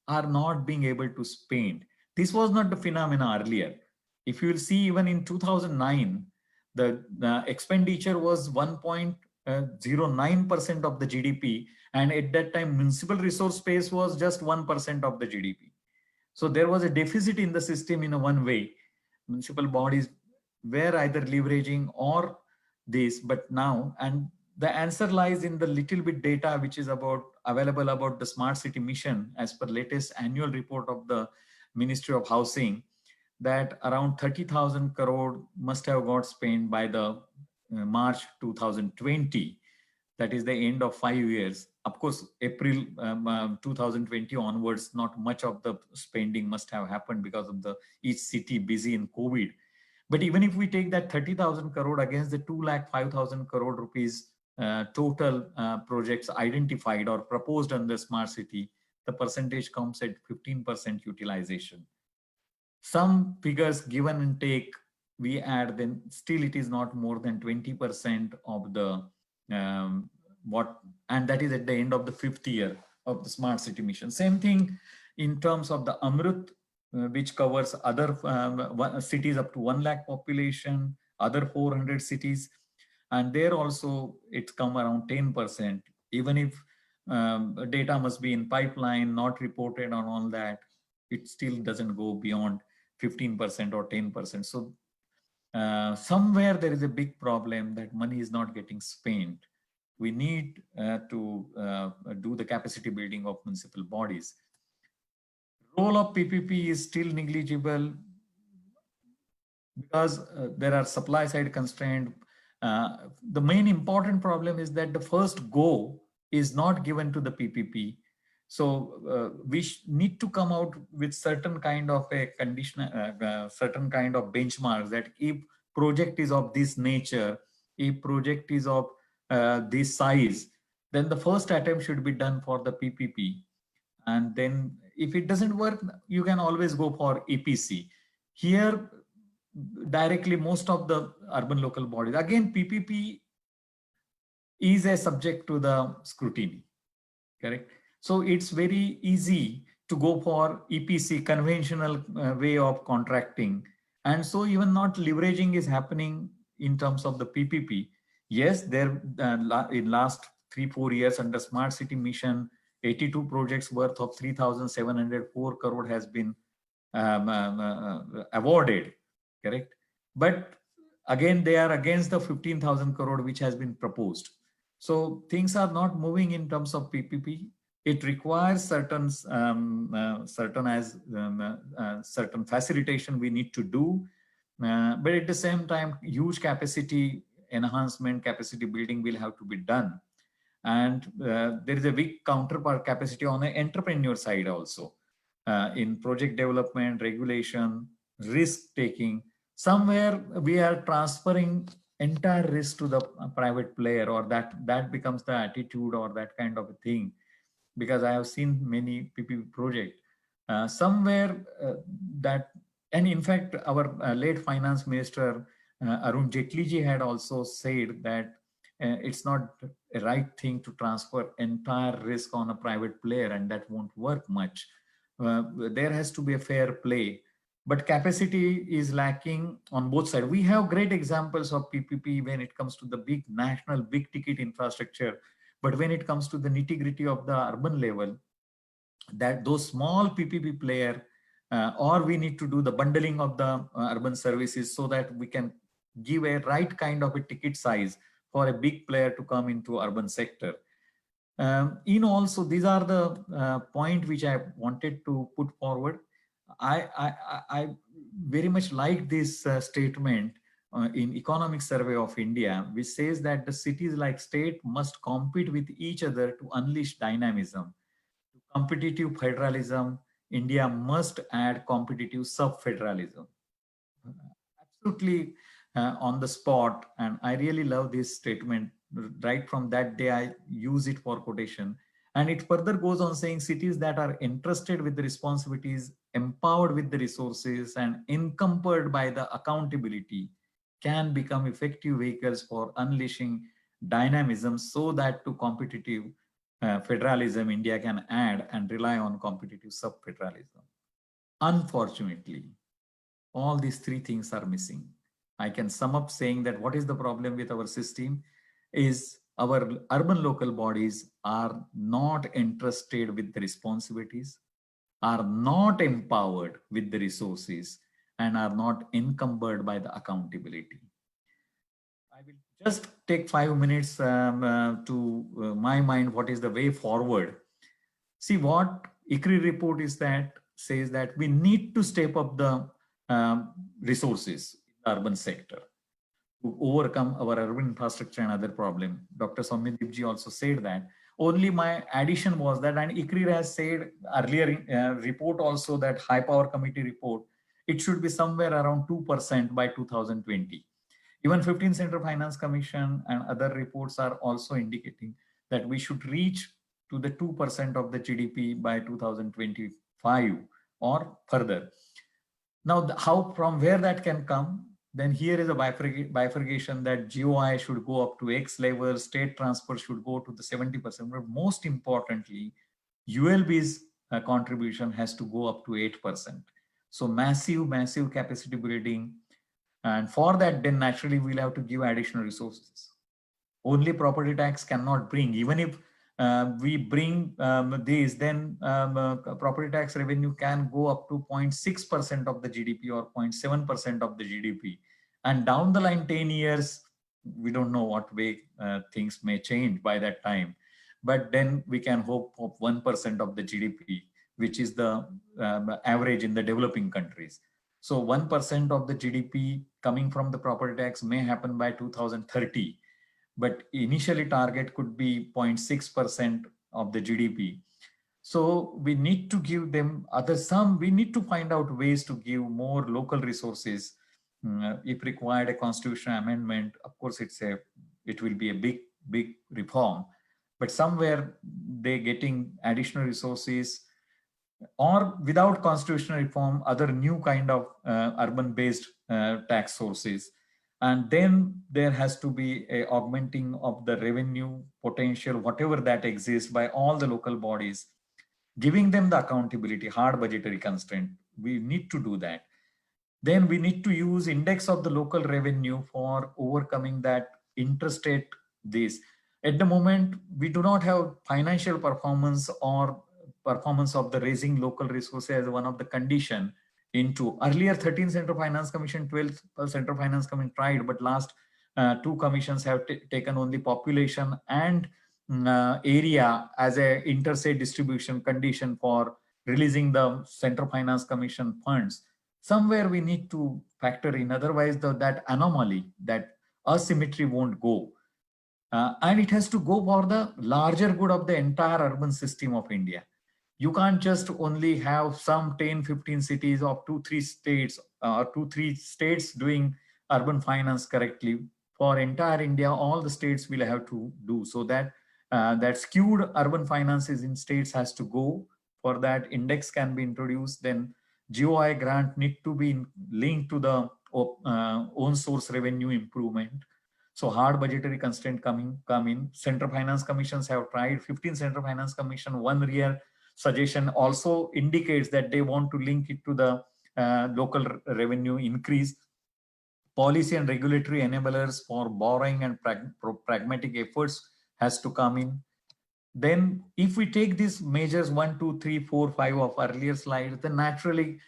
are not being able to spend. This was not the phenomena earlier. If you will see, even in 2009, the expenditure was 1.09% of the GDP. And at that time, municipal resource space was just 1% of the GDP. So there was a deficit in the system in a one way. Municipal bodies were either leveraging or this, but now, and the answer lies in the little bit data which is available about the Smart City Mission as per latest annual report of the Ministry of Housing, that around 30,000 crore must have got spent by the March 2020. That is the end of 5 years. Of course, April 2020 onwards, not much of the spending must have happened because of each city busy in COVID. But even if we take that 30,000 crore against the 2,05,000 crore rupees total projects identified or proposed under Smart City, the percentage comes at 15% utilization. Some figures given and take, we add, then still it is not more than 20% of the and that is at the end of the 5th year of the Smart City Mission. Same thing in terms of the Amrut, which covers other cities up to 1 lakh population, other 400 cities. And there also it's come around 10%, even if data must be in pipeline, not reported on all that, it still doesn't go beyond 15% or 10%. So somewhere there is a big problem that money is not getting spent. We need to do the capacity building of municipal bodies. Role of PPP is still negligible because there are supply side constraints. The main important problem is that the first go is not given to the PPP. So we need to come out with certain kind of a condition, certain kind of benchmarks, that if project is of this nature, if project is of this size, then the first attempt should be done for the PPP. And then if it doesn't work, you can always go for EPC. Here, directly most of the urban local bodies, again, PPP is a subject to the scrutiny, correct? So it's very easy to go for EPC, conventional way of contracting. And so even not leveraging is happening in terms of the PPP. Yes, there in last 3-4 years under Smart City Mission, 82 projects worth of 3,704 crore has been awarded, correct? But again, they are against the 15,000 crore which has been proposed. So things are not moving in terms of PPP. It requires certain certain facilitation we need to do, but at the same time, huge capacity enhancement, capacity building will have to be done. And there is a weak counterpart capacity on the entrepreneur side also, in project development, regulation, risk taking. Somewhere we are transferring entire risk to the private player, or that becomes the attitude or that kind of a thing. Because I have seen many PPP projects somewhere that, and in fact, our late finance minister Arun Jaitley ji had also said that it's not a right thing to transfer entire risk on a private player, and that won't work much. There has to be a fair play, but capacity is lacking on both sides. We have great examples of PPP when it comes to the big national, big ticket infrastructure. But when it comes to the nitty-gritty of the urban level, that those small PPP player, or we need to do the bundling of the urban services so that we can give a right kind of a ticket size for a big player to come into urban sector. Also, these are the point which I wanted to put forward. I very much like this statement in Economic Survey of India, which says that the cities like state must compete with each other to unleash dynamism. To competitive federalism, India must add competitive sub-federalism. Absolutely on the spot, and I really love this statement. Right from that day, I use it for quotation. And it further goes on saying cities that are entrusted with the responsibilities, empowered with the resources, and encumbered by the accountability can become effective vehicles for unleashing dynamism, so that to competitive federalism, India can add and rely on competitive sub-federalism. Unfortunately, all these three things are missing. I can sum up saying that what is the problem with our system is our urban local bodies are not entrusted with the responsibilities, are not empowered with the resources, and are not encumbered by the accountability. I will just take 5 minutes to my mind, what is the way forward. See, what ICRI report is that says that we need to step up the resources in the urban sector to overcome our urban infrastructure and other problem. Dr. Soumyadip ji also said that. Only my addition was that, and ICRI has said earlier report also, that high power committee report, it should be somewhere around 2% by 2020. Even 15th Central Finance Commission and other reports are also indicating that we should reach to the 2% of the GDP by 2025 or further. Now, how, from where that can come? Then here is a bifurcation that GOI should go up to X level, state transfer should go to the 70%, but most importantly, ULB's contribution has to go up to 8%. So massive capacity building. And for that, then naturally we'll have to give additional resources. Only property tax cannot bring, even if we bring these, then property tax revenue can go up to 0.6% of the GDP or 0.7% of the GDP. And down the line, 10 years, we don't know what way things may change by that time. But then we can hope of 1% of the GDP, which is the average in the developing countries. So 1% of the GDP coming from the property tax may happen by 2030. But initially target could be 0.6% of the GDP. So we need to give them we need to find out ways to give more local resources. If required a constitutional amendment, of course it will be a big reform, but somewhere they're getting additional resources, or without constitutional reform, other new kind of urban based tax sources. And then there has to be a augmenting of the revenue potential, whatever that exists, by all the local bodies, giving them the accountability, hard budgetary constraint. We need to do that. Then we need to use index of the local revenue for overcoming that interstate this. At the moment, we do not have financial performance or performance of the raising local resources as one of the condition into earlier 13 Central Finance Commission, 12 Central Finance Commission tried, but last two commissions have taken only population and area as a interstate distribution condition for releasing the Central Finance Commission funds. Somewhere we need to factor in, otherwise that anomaly, that asymmetry won't go. And it has to go for the larger good of the entire urban system of India. You can't just only have some 10, 15 cities of 2-3 states or 2-3 states doing urban finance correctly. For entire India, all the states will have to do, so that that skewed urban finances in states has to go. For that, index can be introduced. Then GOI grant need to be linked to the own source revenue improvement. So hard budgetary constraint come in. Central Finance Commissions have tried. 15 Central Finance Commission, one real suggestion also indicates that they want to link it to the local revenue increase. Policy and regulatory enablers for borrowing and pragmatic efforts has to come in. Then if we take these measures 1, 2, 3, 4, 5 of earlier slides, then naturally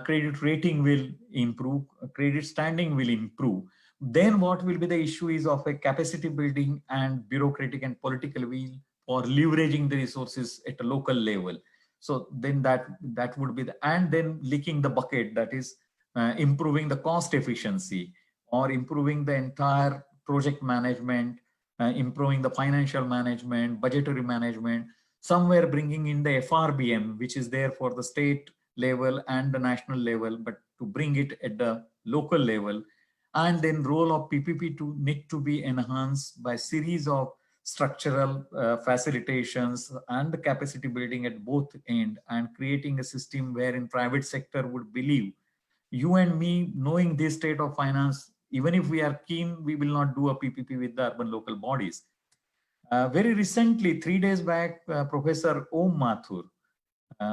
credit rating will improve, credit standing will improve. Then what will be the issue is of a capacity building and bureaucratic and political will for leveraging the resources at a local level. So then that would be and then leaking the bucket, that is improving the cost efficiency or improving the entire project management, improving the financial management, budgetary management, somewhere bringing in the FRBM, which is there for the state level and the national level, but to bring it at the local level. And then role of PPP to need to be enhanced by series of structural facilitations and the capacity building at both end, and creating a system wherein private sector would believe you and me knowing this state of finance, even if we are keen, we will not do a PPP with the urban local bodies. Very recently, 3 days back, Professor Om Mathur,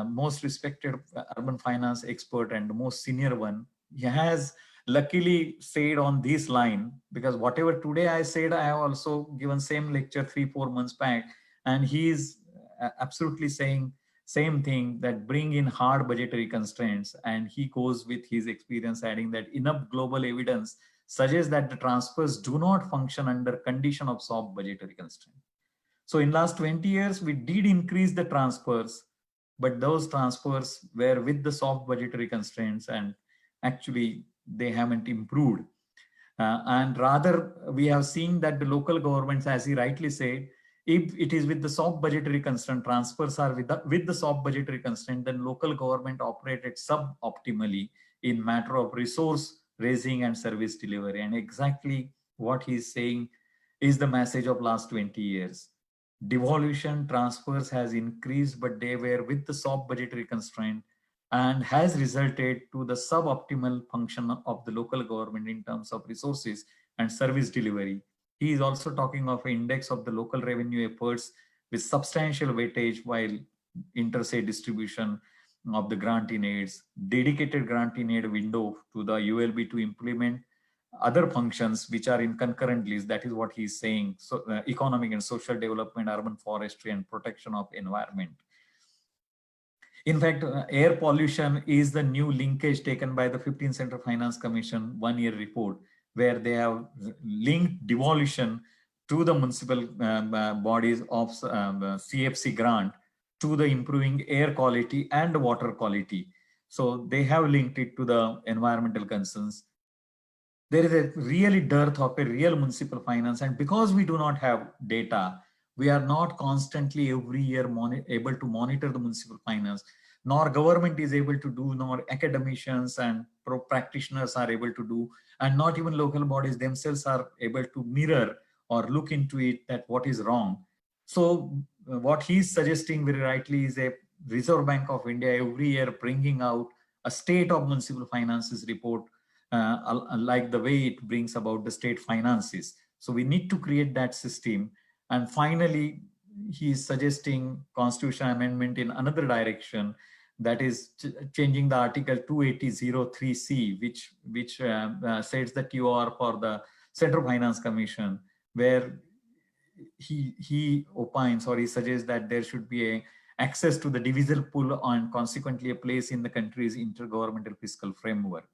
most respected urban finance expert and the most senior one, he has luckily said on this line, because whatever today I said, I have also given same lecture 3-4 months back, and he is absolutely saying same thing, that bring in hard budgetary constraints. And he goes with his experience adding that enough global evidence suggests that the transfers do not function under condition of soft budgetary constraint. So in last 20 years, we did increase the transfers, but those transfers were with the soft budgetary constraints, and actually they haven't improved. And rather, we have seen that the local governments, as he rightly said, if it is with the soft budgetary constraint, transfers are with the soft budgetary constraint, then local government operated suboptimally in matter of resource raising and service delivery. And exactly what he's saying is the message of last 20 years. Devolution transfers has increased, but they were with the soft budgetary constraint, and has resulted to the suboptimal function of the local government in terms of resources and service delivery. He is also talking of an index of the local revenue efforts with substantial weightage, while interstate distribution of the grant in aids, dedicated grant in aid window to the ULB to implement other functions which are in concurrent list. That is what he's saying. So economic and social development, urban forestry, and protection of environment. In fact, air pollution is the new linkage taken by the 15th Central Finance Commission one-year report, where they have linked devolution to the municipal bodies of CFC grant to the improving air quality and water quality. So they have linked it to the environmental concerns. There is a really dearth of a real municipal finance, and because we do not have data, we are not constantly every year able to monitor the municipal finance, nor government is able to do, nor academicians and practitioners are able to do, and not even local bodies themselves are able to mirror or look into it, that what is wrong. So what he's suggesting very rightly is a Reserve Bank of India every year bringing out a state of municipal finances report, like the way it brings about the state finances. So we need to create that system. And finally, he is suggesting constitutional amendment in another direction, that is changing the article 280(3)(c), which says that you are for the Central Finance Commission, where he opines, or he suggests that there should be access to the divisible pool and consequently a place in the country's intergovernmental fiscal framework.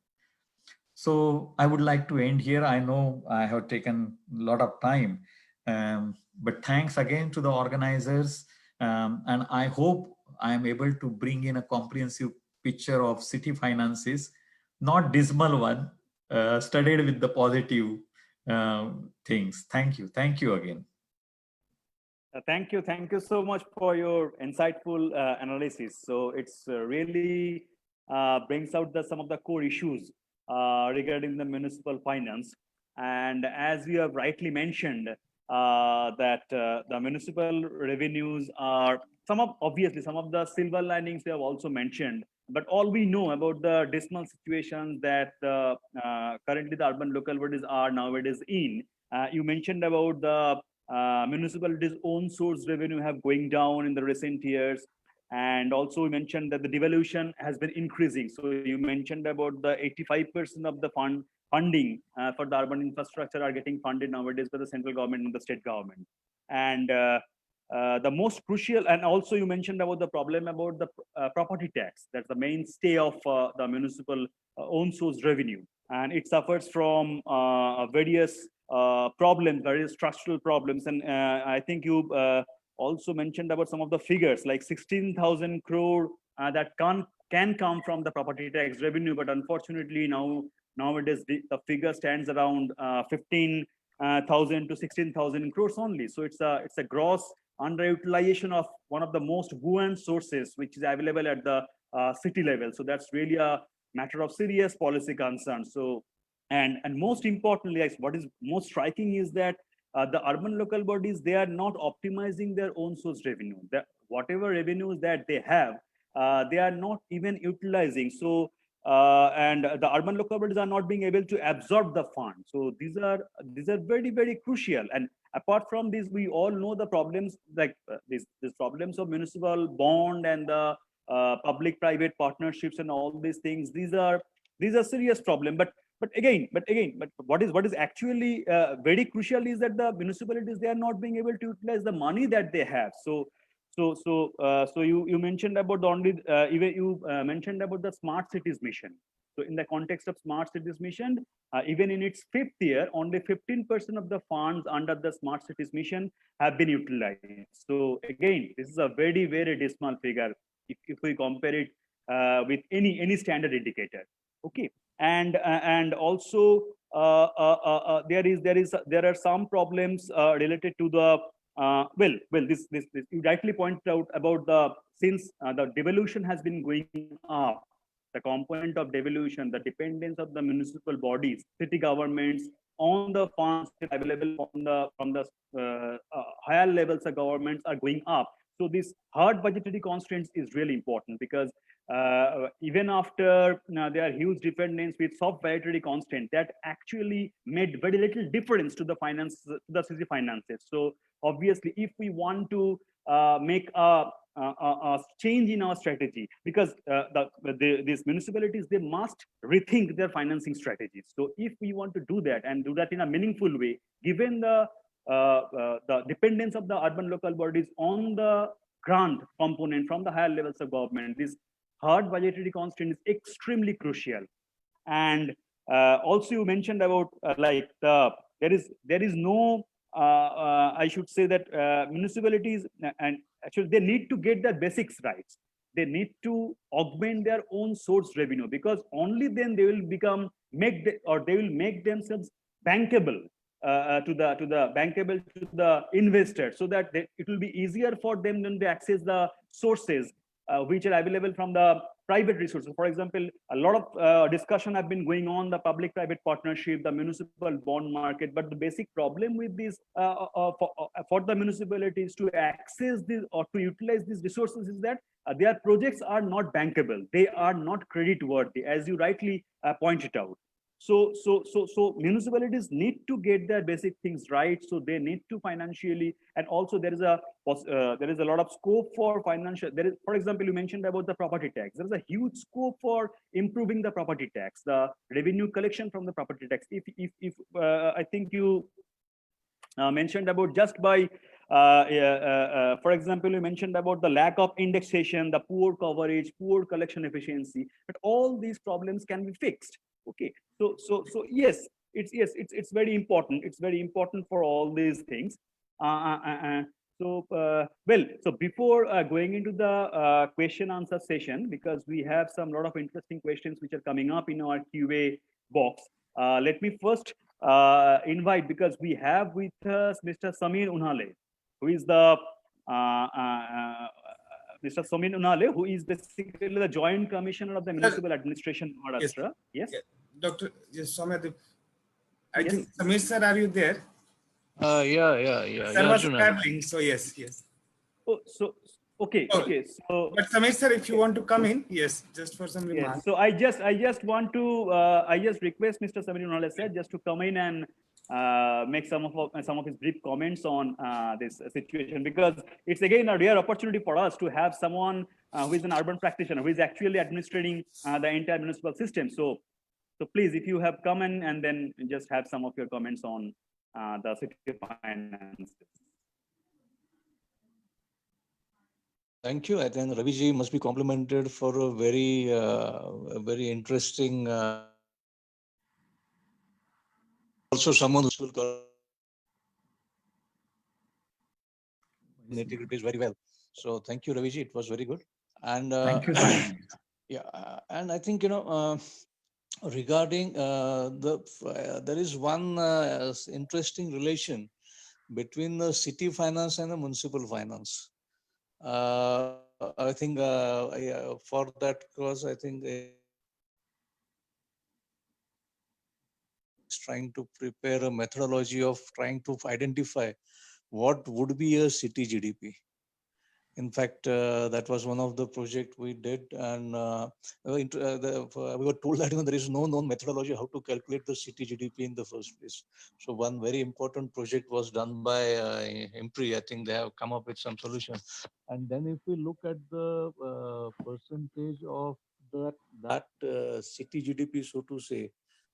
So I would like to end here. I know I have taken a lot of time, but thanks again to the organizers. And I hope I am able to bring in a comprehensive picture of city finances, not dismal one, studied with the positive things. Thank you. Thank you again. Thank you. Thank you so much for your insightful analysis. So it's really brings out some of the core issues regarding the municipal finance. And as you have rightly mentioned, that the municipal revenues are obviously some of the silver linings you have also mentioned. But all we know about the dismal situations that currently the urban local bodies are nowadays in. You mentioned about the municipalities' own source revenue have going down in the recent years. And also we mentioned that the devolution has been increasing. So you mentioned about the 85% of the funding for the urban infrastructure are getting funded nowadays by the central government and the state government. And the most crucial, and also you mentioned about the problem about the property tax. That's the mainstay of the municipal own source revenue. And it suffers from various problems, various structural problems. And I think you also mentioned about some of the figures like 16,000 crore that can come from the property tax revenue, but unfortunately nowadays the figure stands around 15,000 to 16,000 crores only. So it's a gross underutilization of one of the most buoyant sources which is available at the city level. So that's really a matter of serious policy concern. So and most importantly, what is most striking is that the urban local bodies, they are not optimizing their own source revenue. Whatever revenues that they have, they are not even utilizing. So and the urban local bodies are not being able to absorb the fund. So these are very, very crucial. And apart from this, we all know the problems like these problems of municipal bond and the public-private partnerships and all these things. These are serious problem. But what is actually very crucial is that the municipalities, they are not being able to utilize the money that they have. So you mentioned about the mentioned about the smart cities mission. So in the context of smart cities mission, even in its 5th year, only 15% of the funds under the smart cities mission have been utilized. So again, this is a very, very dismal figure if we compare it with any standard indicator. Okay. And also there are some problems related to the this you rightly pointed out about since the devolution has been going up, the component of devolution, the dependence of the municipal bodies, city governments on the funds available from the higher levels of governments are going up. So this hard budgetary constraints is really important because even after there are huge dependence with soft budgetary constraint that actually made very little difference to the city finances. So obviously, if we want to make a change in our strategy, because these municipalities, they must rethink their financing strategies. So if we want to do that and do that in a meaningful way, given the dependence of the urban local bodies on the grant component from the higher levels of government, this hard budgetary constraint is extremely crucial. And also you mentioned about there is no I should say that municipalities, and actually they need to get their basics right. They need to augment their own source revenue, because only then they will they will make themselves bankable to the investor, so that it will be easier for them when they access the sources which are available from the private resources. For example, a lot of discussion have been going on the public-private partnership, the municipal bond market. But the basic problem with this for the municipalities to access this or to utilize these resources is that their projects are not bankable. They are not credit worthy, as you rightly pointed out. So municipalities need to get their basic things right. So they need to financially, and also there is a lot of scope for financial. For example, you mentioned about the property tax. There is a huge scope for improving the property tax, the revenue collection from the property tax. If I think you mentioned about just by For example, you mentioned about the lack of indexation, the poor coverage, poor collection efficiency, but all these problems can be fixed. Okay, so yes, it's very important. It's very important for all these things. So before going into the question answer session, because we have some lot of interesting questions which are coming up in our QA box, let me first invite, because we have with us Mr. Samir Unhale, who is the Mr. Samir Unhale, who is basically the Joint Commissioner of the Municipal Administration Maharashtra. Yes. Dr. Soumyadeep, I Yes. think Samir sir, are you there? Yeah. Sir was Arjun. traveling, so yes. Oh, so okay. Oh, Okay. So But Samir sir, if you want to come in, yes, just for some yes. remarks. So I just want to I just request Mr. Samir Unhale sir just to come in and make some of his brief comments on this situation, because it's again a rare opportunity for us to have someone who is an urban practitioner, who is actually administrating the entire municipal system. So please, if you have come in and then just have some of your comments on the city finance. Thank you. I think Ravi ji must be complimented for a very interesting. Also, someone who will nitty-gritty very well. So, thank you, Ravi ji. It was very good. And Thank you, Samir. yeah, and I think regarding there is one interesting relation between the city finance and the municipal finance. I think for that cause, I think is trying to prepare a methodology of trying to identify what would be a city GDP. In fact, that was one of the project we did, and we were told that there is no known methodology how to calculate the city GDP in the first place. So one very important project was done by IMPRI. I think they have come up with some solution. And then if we look at the percentage of that city GDP, so to say,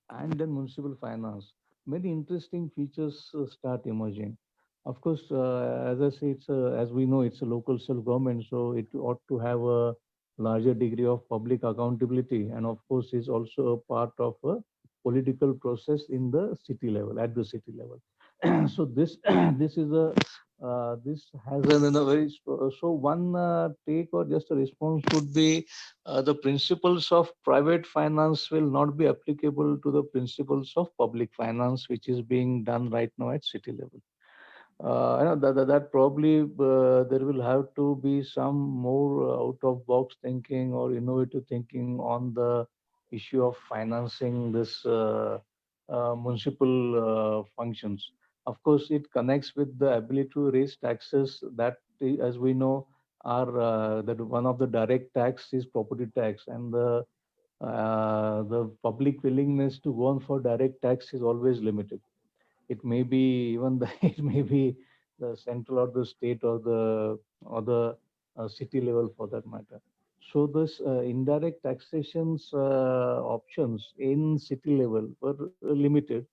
and then municipal finance, many interesting features start emerging. Of course, as I say, as we know, it's a local self-government, so it ought to have a larger degree of public accountability, and of course, is also a part of a political process in the city level, at the city level. So this this is a this has a very so one take or just a response would be the principles of private finance will not be applicable to the principles of public finance, which is being done right now at city level. I know that probably there will have to be some more out of box thinking or innovative thinking on the issue of financing this municipal functions. Of course, it connects with the ability to raise taxes that, as we know, are that one of the direct tax is property tax, and the public willingness to go on for direct tax is always limited. It may be even the it may be the central or the state or the city level for that matter. So this indirect taxations options in city level were limited.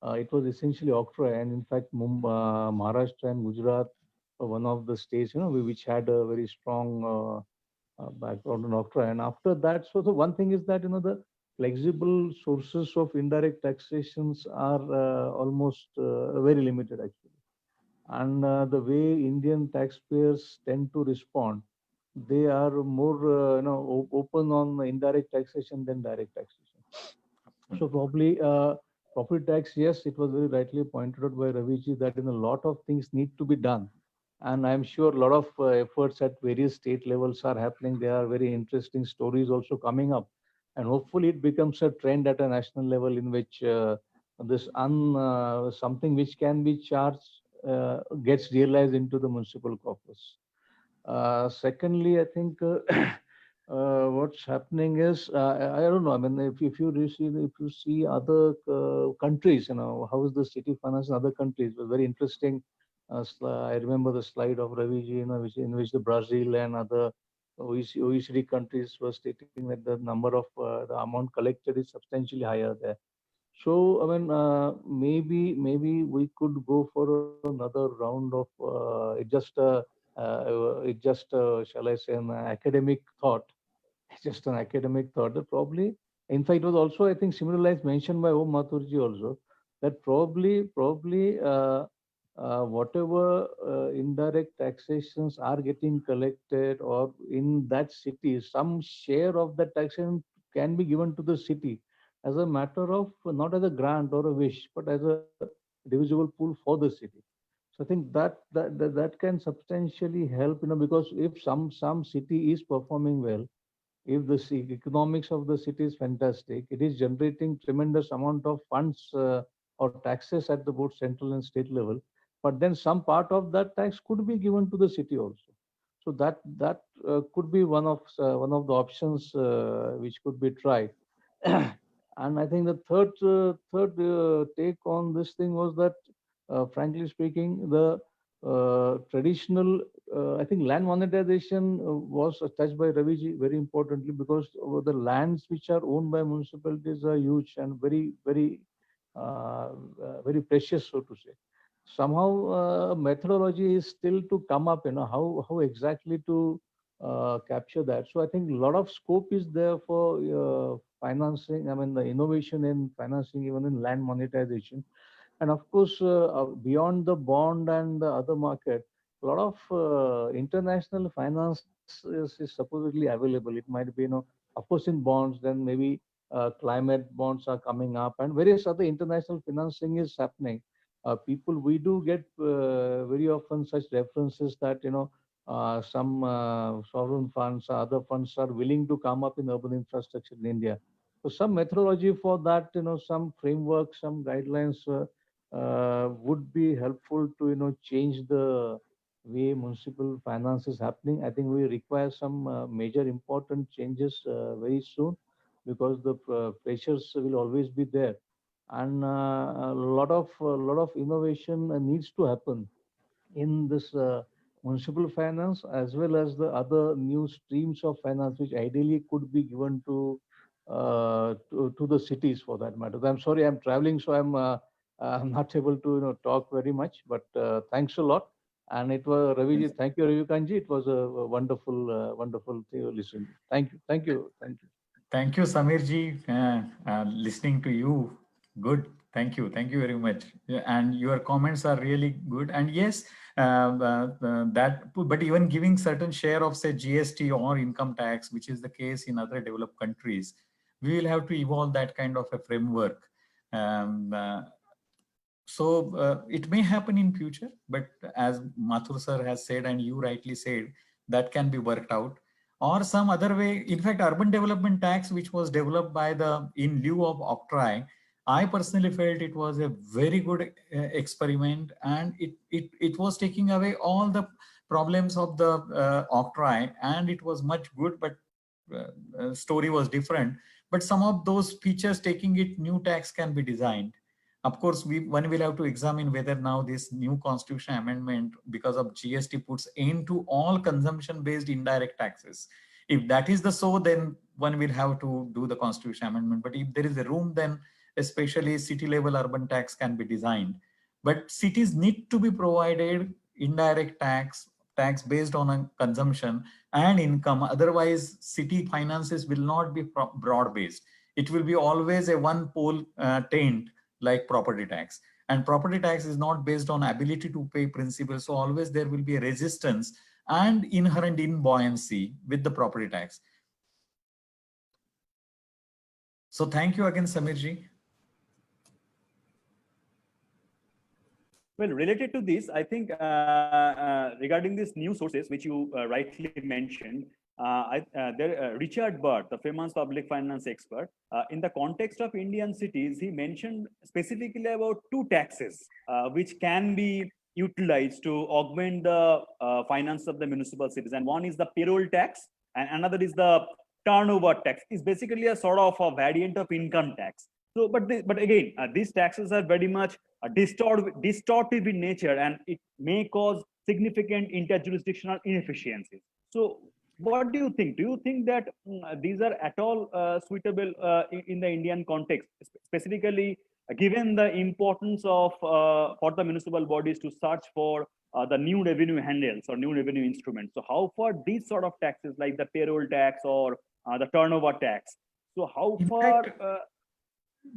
It was essentially octroi, and in fact, Maharashtra and Gujarat were one of the states, which had a very strong background in octroi. And after that, so the one thing is that the flexible sources of indirect taxations are almost very limited actually. And the way Indian taxpayers tend to respond, they are more open on indirect taxation than direct taxation. So probably property tax, yes, it was very rightly pointed out by Raviji that a lot of things need to be done. And I'm sure a lot of efforts at various state levels are happening. There are very interesting stories also coming up. And hopefully it becomes a trend at a national level in which something which can be charged gets realized into the municipal corpus. Secondly, I think what's happening is I don't know. I mean, if you see other countries, how is the city finance in other countries? It was very interesting. I remember the slide of Raviji, in which the Brazil and other OECD countries were stating that the number of the amount collected is substantially higher there. So, I mean, maybe we could go for another round of shall I say, an academic thought. It's just an academic thought that probably, in fact, it was also, I think, similar lines mentioned by Om Mathurji also, that probably whatever indirect taxations are getting collected or in that city, some share of that taxation can be given to the city as a matter of not as a grant or a wish, but as a divisible pool for the city. So I think that can substantially help, because if some city is performing well, if the economics of the city is fantastic, it is generating tremendous amount of funds or taxes at the both central and state level. But then some part of that tax could be given to the city also. So that could be one of the options which could be tried. And I think the third take on this thing was that, frankly speaking, the traditional, I think land monetization was touched by Raviji very importantly, because the lands which are owned by municipalities are huge and very precious, so to say. Somehow, methodology is still to come up, how exactly to capture that. So I think a lot of scope is there for financing, I mean, the innovation in financing, even in land monetization. And of course, beyond the bond and the other market, a lot of international finance is supposedly available. It might be, of course, in bonds, then maybe climate bonds are coming up, and various other international financing is happening. We do get very often such references that, some sovereign funds, other funds are willing to come up in urban infrastructure in India. So some methodology for that, some framework, some guidelines would be helpful to change the way municipal finance is happening. I think we require some major important changes very soon, because the pressures will always be there, and a lot of innovation needs to happen in this municipal finance, as well as the other new streams of finance which ideally could be given to the cities for that matter. I'm sorry, I'm traveling, so I'm not able to talk very much, but thanks a lot. And it was Raviji. Thank you, Ravi Kanji. It was a wonderful thing to listen. Thank you. Thank you, Samirji. Listening to you, good. Thank you very much. Yeah, and your comments are really good. And yes, but even giving certain share of, say, GST or income tax, which is the case in other developed countries, we will have to evolve that kind of a framework. So it may happen in future, but as Mathur sir has said, and you rightly said, that can be worked out. Or some other way. In fact, urban development tax, which was developed by in lieu of octroi, I personally felt it was a very good experiment, and it was taking away all the problems of the octroi, and it was much good, but story was different. But some of those features, taking it, new tax can be designed. Of course, one will have to examine whether now this new constitution amendment, because of GST, puts end to all consumption-based indirect taxes. If that is the so, then one will have to do the constitution amendment. But if there is a room, then especially city-level urban tax can be designed. But cities need to be provided indirect tax based on a consumption and income. Otherwise, city finances will not be broad-based. It will be always a one-pole taint, like property tax. And property tax is not based on ability to pay principal. So always there will be a resistance and inherent imbuoyancy with the property tax. So thank you again, Samirji. Well, related to this, I think regarding these new sources, which you rightly mentioned, Richard Burt, the famous public finance expert, in the context of Indian cities, he mentioned specifically about two taxes which can be utilized to augment the finance of the municipal cities. And one is the payroll tax, and another is the turnover tax. It's basically a sort of a variant of income tax. So, but again, these taxes are very much distortive in nature, and it may cause significant interjurisdictional inefficiencies. So, what do you think? Do you think that these are at all suitable in the Indian context, specifically given the importance of for the municipal bodies to search for the new revenue handles or new revenue instruments. So how far these sort of taxes like the payroll tax or the turnover tax, so how In far fact,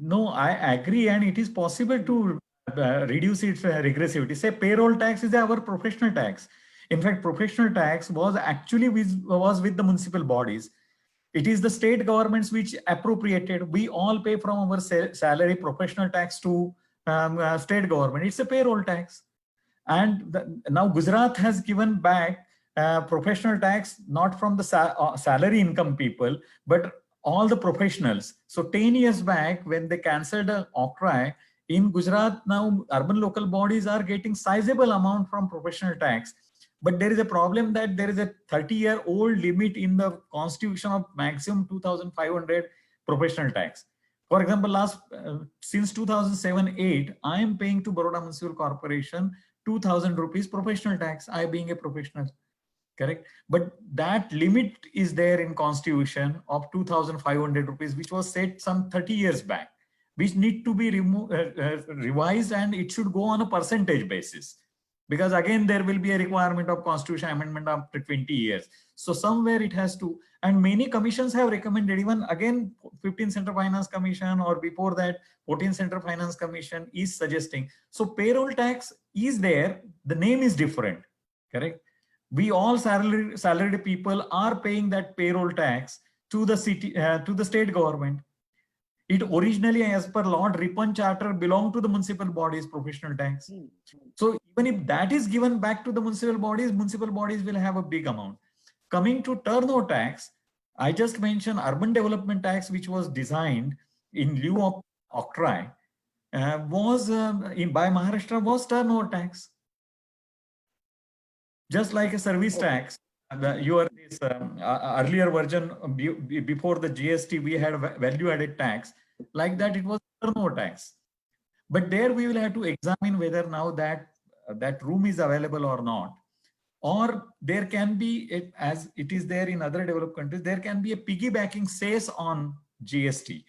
no, I agree, and it is possible to reduce its regressivity. Say payroll tax is our professional tax. In fact, professional tax was actually was with the municipal bodies. It is the state governments which appropriated. We all pay from our salary professional tax to state government. It's a payroll tax. And now Gujarat has given back professional tax, not from the salary income people, but all the professionals. So 10 years back, when they cancelled OCTRAI, in Gujarat, now urban local bodies are getting sizable amount from professional tax. But there is a problem that there is a 30-year-old limit in the constitution of maximum 2,500 professional tax. For example, since 2007-8, I am paying to Baroda Municipal Corporation 2,000 rupees professional tax, I being a professional, correct? But that limit is there in constitution of 2,500 rupees, which was set some 30 years back, which need to be revised, and it should go on a percentage basis. Because again, there will be a requirement of constitution amendment after 20 years. So somewhere it has to, and many commissions have recommended, even again, 15th Central Finance Commission, or before that, 14th Central Finance Commission is suggesting. So payroll tax is there, the name is different, correct? We all salaried people are paying that payroll tax to the city, to the state government. It originally, as per Lord Ripon Charter, belonged to the municipal bodies, professional tax. So even if that is given back to the municipal bodies will have a big amount. Coming to turnover tax, I just mentioned urban development tax, which was designed in lieu of OCTRAI, was by Maharashtra was turnover tax. Just like a service tax, this earlier version before the GST, we had value added tax. Like that, it was turnover tax. But there we will have to examine whether now that room is available or not. Or there can be, as it is there in other developed countries, there can be a piggybacking cess on GST.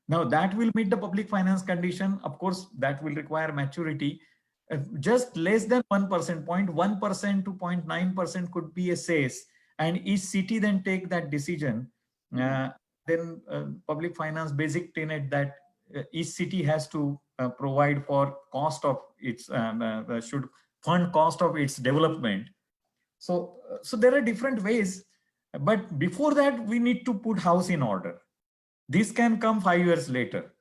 Now that will meet the public finance condition. Of course, that will require maturity. Just less than 1%, 0.1% to 0.9% could be a cess, and each city then take that decision. Then public finance basic tenet that each city has to provide for cost of its, should fund cost of its development. So there are different ways, but before that we need to put house in order. This can come 5 years later.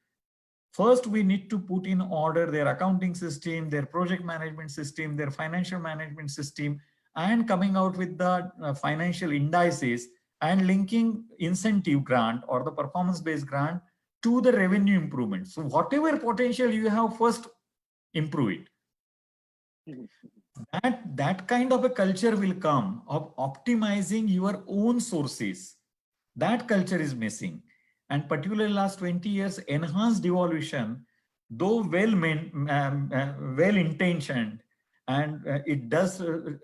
First, we need to put in order their accounting system, their project management system, their financial management system, and coming out with the financial indices and linking incentive grant or the performance-based grant to the revenue improvement. So whatever potential you have, first improve it. That kind of a culture will come of optimizing your own sources. That culture is missing. And particularly last 20 years, enhanced devolution, though well-intentioned, and it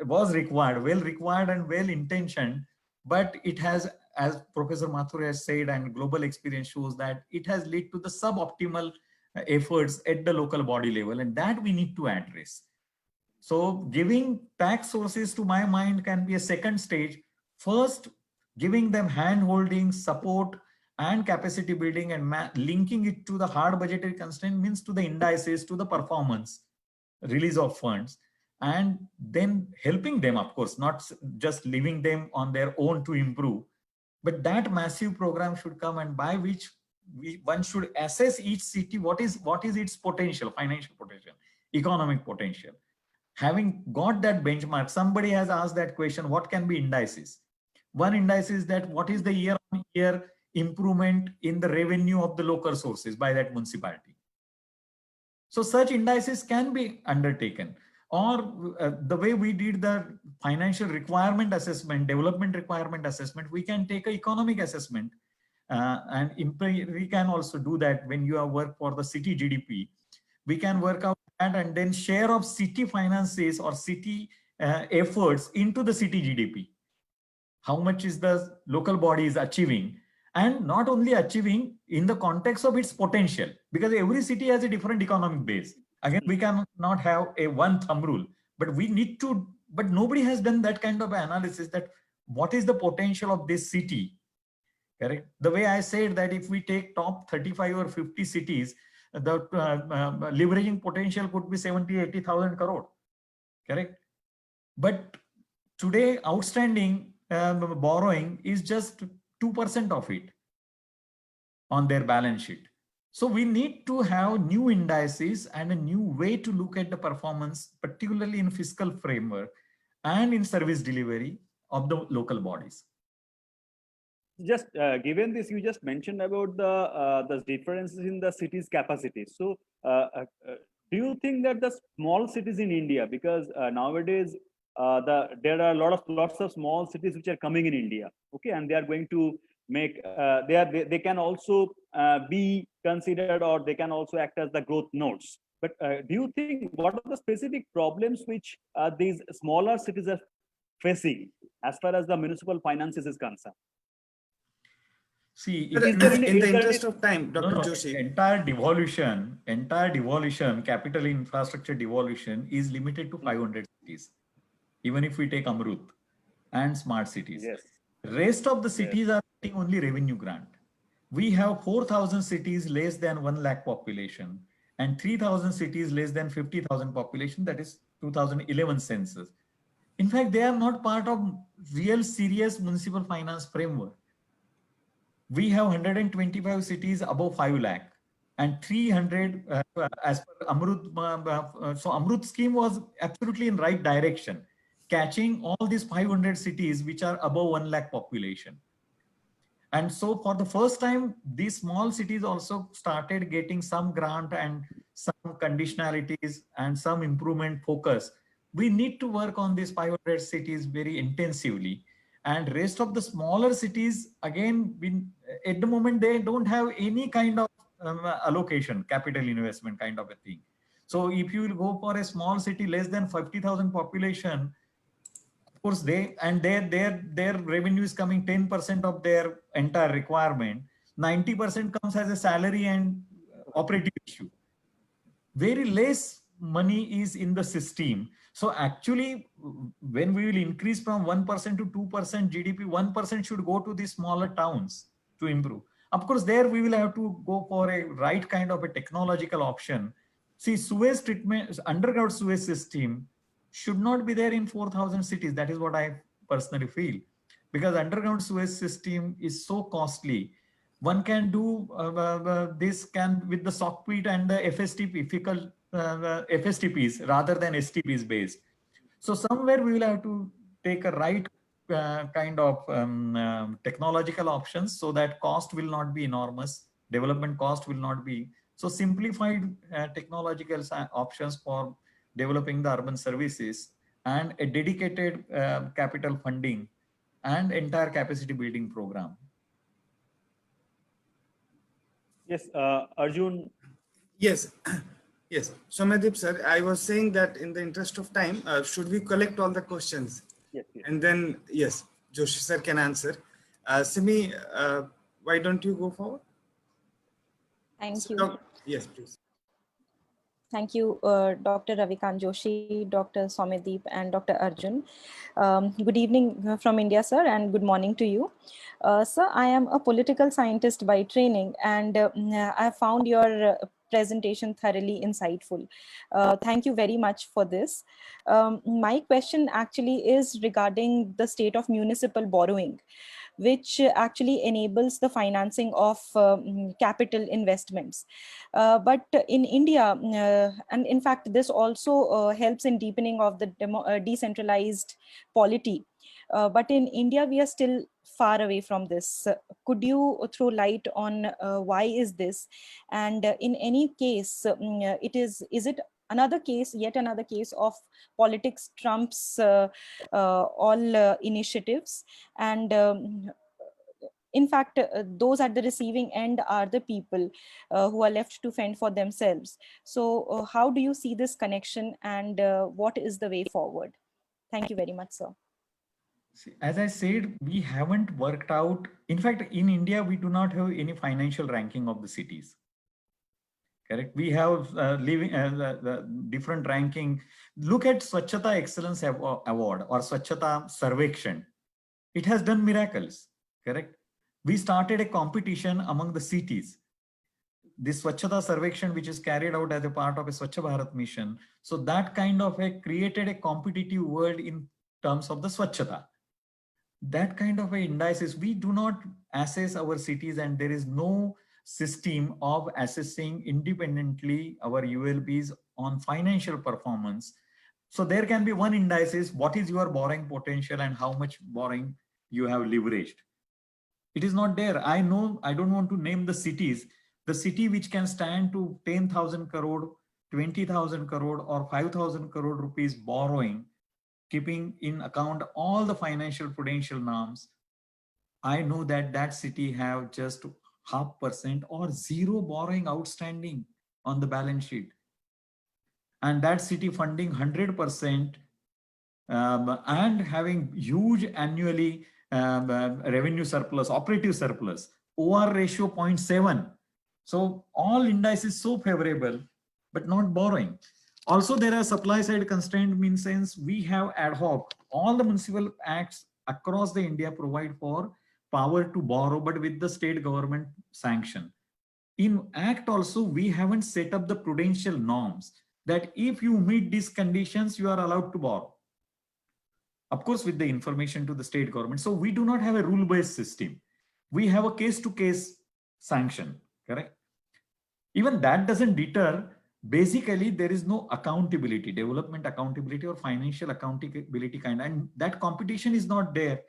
was required, well-required and well-intentioned, but it has, as Professor Mathur has said, and global experience shows that it has led to the suboptimal efforts at the local body level, and that we need to address. So giving tax sources, to my mind, can be a second stage. First, giving them hand-holding, support, and capacity building, and linking it to the hard budgetary constraint, means to the indices, to the performance, release of funds, and then helping them, of course, not just leaving them on their own to improve, but that massive program should come, and by which one should assess each city, what is its potential, financial potential, economic potential. Having got that benchmark, somebody has asked that question, what can be indices? One indice is that what is the year-on-year improvement in the revenue of the local sources by that municipality. So such indices can be undertaken. Or the way we did the financial requirement assessment, development requirement assessment, we can take an economic assessment. And we can also do that when you have worked for the city GDP. We can work out that, and then share of city finances or city efforts into the city GDP. How much is the local body is achieving? and not only achieving in the context of its potential, because every city has a different economic base. Again, we cannot have a one thumb rule, but we need to, but nobody has done that kind of analysis that what is the potential of this city, correct? The way I said that if we take top 35 or 50 cities, the leveraging potential could be 70-80,000 crore, correct? But today outstanding borrowing is just 2% of it on their balance sheet. So we need to have new indices and a new way to look at the performance, particularly in fiscal framework and in service delivery of the local bodies. Just given this, you just mentioned about the differences in the city's capacity. So do you think that the small cities in India, because nowadays there are lots of small cities which are coming in India, okay, and they are going to make they can also be considered, or they can also act as the growth nodes. But do you think what are the specific problems which these smaller cities are facing as far as the municipal finances is concerned? See, in the interest of time, Dr. Joshi. Entire devolution, capital infrastructure devolution is limited to 500 cities. Even if we take Amrut and smart cities. Yes. Rest of the cities are getting only revenue grant. We have 4,000 cities less than 1 lakh population and 3,000 cities less than 50,000 population, that is 2011 census. In fact, they are not part of real serious municipal finance framework. We have 125 cities above 5 lakh and 300 as per Amrut. So Amrut scheme was absolutely in right direction, catching all these 500 cities which are above 1 lakh population. And so for the first time, these small cities also started getting some grant and some conditionalities and some improvement focus. We need to work on these 500 cities very intensively. And rest of the smaller cities, again, at the moment, they don't have any kind of allocation, capital investment kind of a thing. So if you will go for a small city less than 50,000 population, of course, their revenue is coming 10% of their entire requirement. 90% comes as a salary and operating issue. Very less money is in the system. So actually, when we will increase from 1% to 2% GDP, 1% should go to the smaller towns to improve. Of course, there we will have to go for a right kind of a technological option. See, sewage treatment, underground sewage system should not be there in 4,000 cities. That is what I personally feel, because underground sewage system is so costly. One can do this with the SOCPET and the FSTP, fecal FSTPs rather than STPs based. So somewhere we will have to take a right kind of technological options so that cost will not be enormous, development cost will not be. So simplified technological options for developing the urban services and a dedicated capital funding and entire capacity building program. Yes, Arjun. Yes, yes. Soumyadeep sir, I was saying that in the interest of time, should we collect all the questions? Yes, yes. And then, yes, Joshi sir can answer. Simi, why don't you go forward? Thank you. Yes, please. Thank you, Dr. Ravikant Joshi, Dr. Soumyadeep, and Dr. Arjun. Good evening from India, sir, and good morning to you. Sir, I am a political scientist by training, and I found your presentation thoroughly insightful. Thank you very much for this. My question actually is regarding the state of municipal borrowing, which actually enables the financing of capital investments. But in India, and in fact, this also helps in deepening of the decentralized polity. But in India, we are still far away from this. Could you throw light on why is this? And in any case, is it yet another case of politics trumps all initiatives? And in fact, those at the receiving end are the people who are left to fend for themselves. So how do you see this connection, and what is the way forward? Thank you very much, sir. See, as I said, we haven't worked out. In fact, in India, we do not have any financial ranking of the cities. Correct. We have the different ranking. Look at Swachhata Excellence Award or Swachhata Sarvekshan. It has done miracles. Correct. We started a competition among the cities. This Swachhata Sarvekshan, which is carried out as a part of a Swachh Bharat mission. So that kind of created a competitive world in terms of the Swachhata. That kind of indices, we do not assess our cities, and there is no system of assessing independently our ULBs on financial performance. So there can be one indices, what is your borrowing potential and how much borrowing you have leveraged. It is not there. I know, I don't want to name the cities. The city which can stand to 10,000 crore, 20,000 crore or 5,000 crore rupees borrowing, keeping in account all the financial prudential norms, I know that that city have just 0.5% or zero borrowing outstanding on the balance sheet. And that city funding 100% and having huge annually revenue surplus, operative surplus, OR ratio 0.7. So all indices so favorable, but not borrowing. Also, there are supply side constraint, means sense we have ad hoc. All the municipal acts across the India provide for power to borrow, but with the state government sanction. In Act also, we haven't set up the prudential norms that if you meet these conditions, you are allowed to borrow. Of course, with the information to the state government. So we do not have a rule-based system. We have a case-to-case sanction, correct? Even that doesn't deter. Basically, there is no accountability, development accountability or financial accountability kind, and that competition is not there.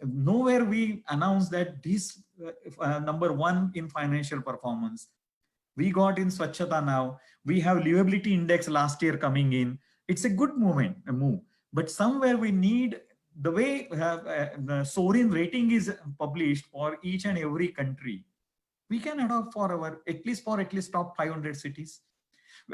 Nowhere we announce that this number one in financial performance. We got in Swachhata now. We have livability index last year coming in. It's a good move. But somewhere we need, the way the Sorin rating is published for each and every country, we can adopt for our, at least top 500 cities.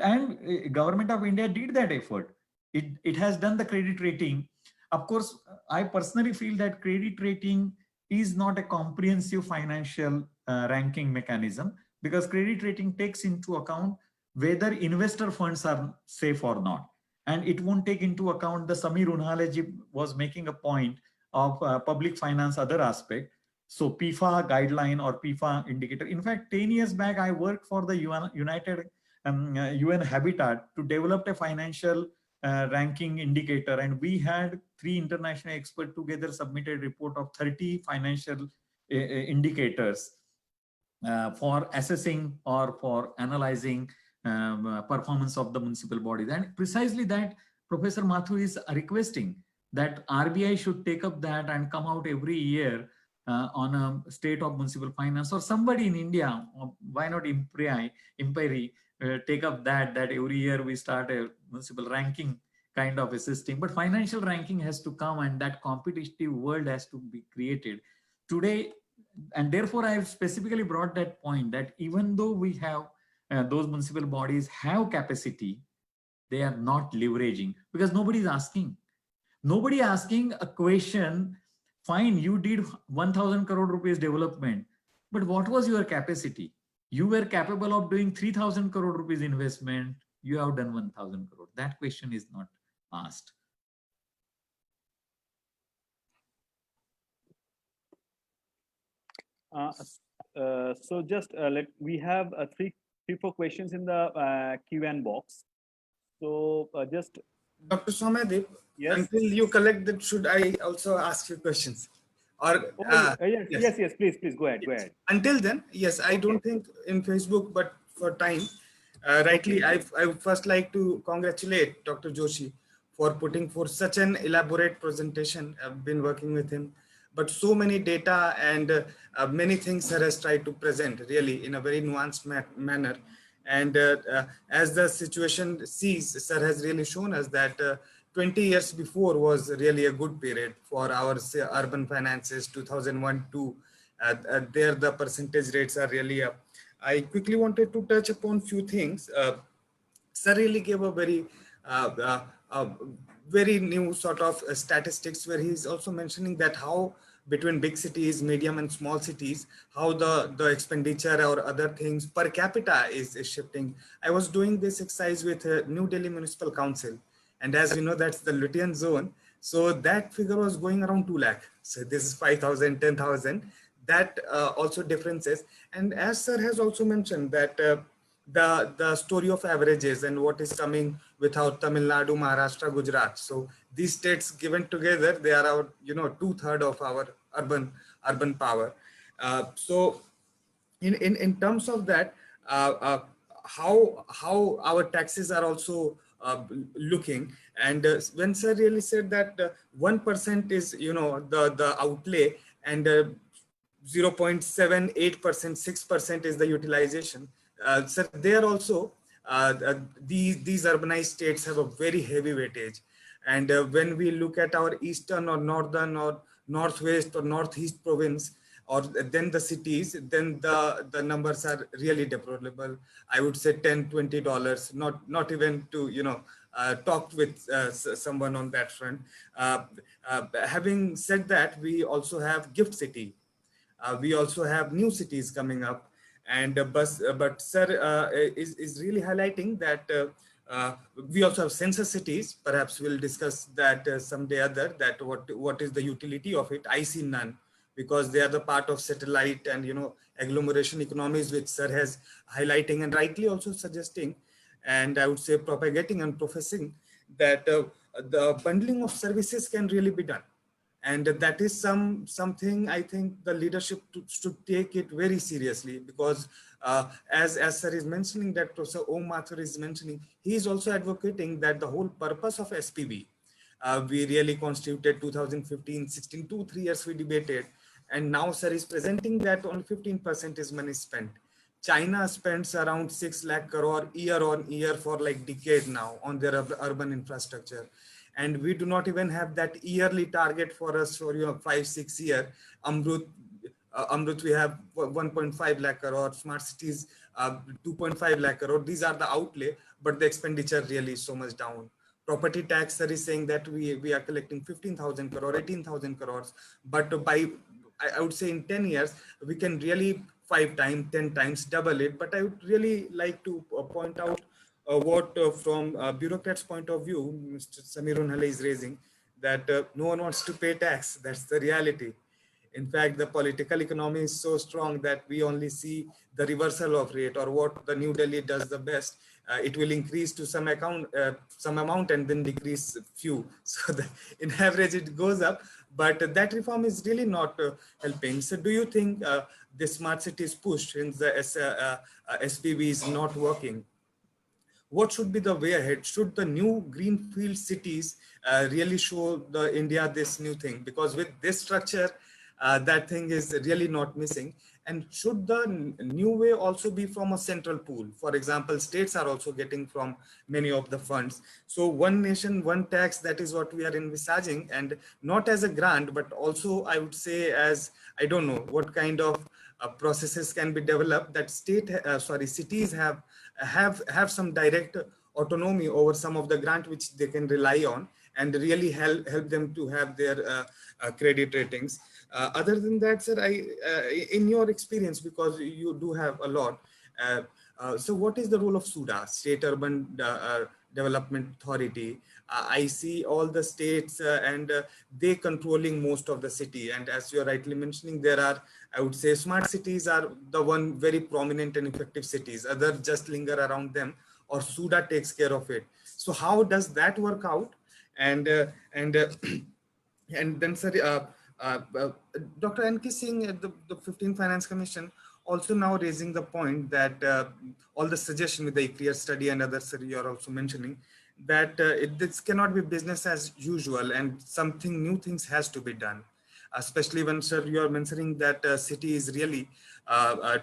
And Government of India did that effort. It has done the credit rating. Of course, I personally feel that credit rating is not a comprehensive financial ranking mechanism, because credit rating takes into account whether investor funds are safe or not. And it won't take into account the Samir Unhale was making a point of public finance other aspect. So PIFA guideline or PIFA indicator. In fact, 10 years back, I worked for the UN Habitat to develop a financial ranking indicator. And we had 3 international experts together submitted a report of 30 financial indicators for assessing or for analyzing performance of the municipal bodies. And precisely that Professor Mathur is requesting that RBI should take up that and come out every year on a state of municipal finance, or somebody in India, why not IMPERI, take up that every year we start a municipal ranking kind of a system. But financial ranking has to come, and that competitive world has to be created today. And therefore, I have specifically brought that point that even though we have those municipal bodies have capacity, they are not leveraging, because nobody is asking. Nobody asking a question, fine, you did 1,000 crore rupees development, but what was your capacity? You were capable of doing 3,000 crore rupees investment, you have done 1,000 crore. That question is not asked. So just we have 3-4 questions in the Q&A box. So just Dr. Somadip, yes. Until you collect that, should I also ask you questions? Or yes, please go ahead. Until then, yes, I don't think in Facebook, but for time, rightly, I would first like to congratulate Dr. Joshi for putting forth such an elaborate presentation. I've been working with him, but so many data and many things Sir has tried to present really in a very nuanced manner. And as the situation sees, Sir has really shown us that 20 years before was really a good period for our urban finances, 2001-2. There the percentage rates are really up. I quickly wanted to touch upon few things. Sir really gave a very very new sort of statistics where he's also mentioning that how between big cities, medium and small cities, how the expenditure or other things per capita is shifting. I was doing this exercise with New Delhi Municipal Council. And as we know, that's the Lutyens zone. So that figure was going around 2 lakh. So this is 5,000, 10,000. That also differences. And as sir has also mentioned that the story of averages and what is coming without Tamil Nadu, Maharashtra, Gujarat. So these states given together, they are our, 2/3 of our urban power. So in terms of that, how our taxes are also looking, and when sir really said that 1% is the outlay, and 0.78%, 6% is the utilization. So there also these urbanized states have a very heavy weightage. And when we look at our eastern or northern or northwest or northeast province, or then the cities, then the numbers are really deplorable. I would say $10-20, not even to talk with someone on that front. Having said that, we also have gift city. We also have new cities coming up, and but sir is really highlighting that we also have sensor cities. Perhaps we'll discuss that someday other, that what is the utility of it. I see none, because they are the part of satellite and agglomeration economies, which sir has highlighting and rightly also suggesting, and I would say propagating and professing that the bundling of services can really be done. And that is something I think the leadership should take it very seriously, because as sir is mentioning, that Professor Om Mathur is mentioning, he is also advocating that the whole purpose of SPV, we really constituted 2015, 16, 2-3 years we debated, and now sir is presenting that only 15% is money spent. China spends around 6 lakh crore year on year for like decade now on their urban infrastructure. And we do not even have that yearly target for us for 5-6 year. Amrut, we have 1.5 lakh crore, smart cities 2.5 lakh crore. These are the outlay, but the expenditure really is so much down. Property tax, sir is saying that we are collecting 15,000 crore, 18,000 crores, but by I would say in 10 years we can really 5 times, 10 times double it. But I would really like to point out what from a bureaucrat's point of view, Mr. Samirun Hale is raising, that no one wants to pay tax. That's the reality. In fact, the political economy is so strong that we only see the reversal of rate, or what the New Delhi does the best. It will increase to some amount and then decrease few. So in average it goes up, but that reform is really not helping. So do you think the smart cities push since the SPV is not working? What should be the way ahead? Should the new greenfield cities really show the India this new thing? Because with this structure, that thing is really not missing. And should the new way also be from a central pool? For example, states are also getting from many of the funds. So one nation, one tax, that is what we are envisaging, and not as a grant, but also I would say as, I don't know what kind of processes can be developed that cities have some direct autonomy over some of the grant which they can rely on, and really help them to have their credit ratings. Other than that, sir, in your experience, because you do have a lot, so what is the role of SUDA, State Urban Development Authority? I see all the states and they controlling most of the city. And as you're rightly mentioning, there are, I would say, smart cities are the one very prominent and effective cities. Others just linger around them, or SUDA takes care of it. So how does that work out? And then, sir, Dr. N.K. Singh, the 15th Finance Commission, also now raising the point that all the suggestion with the ICRIER study and others, sir, you are also mentioning that this cannot be business as usual, and something new things has to be done. Especially when, sir, you are mentioning that city is really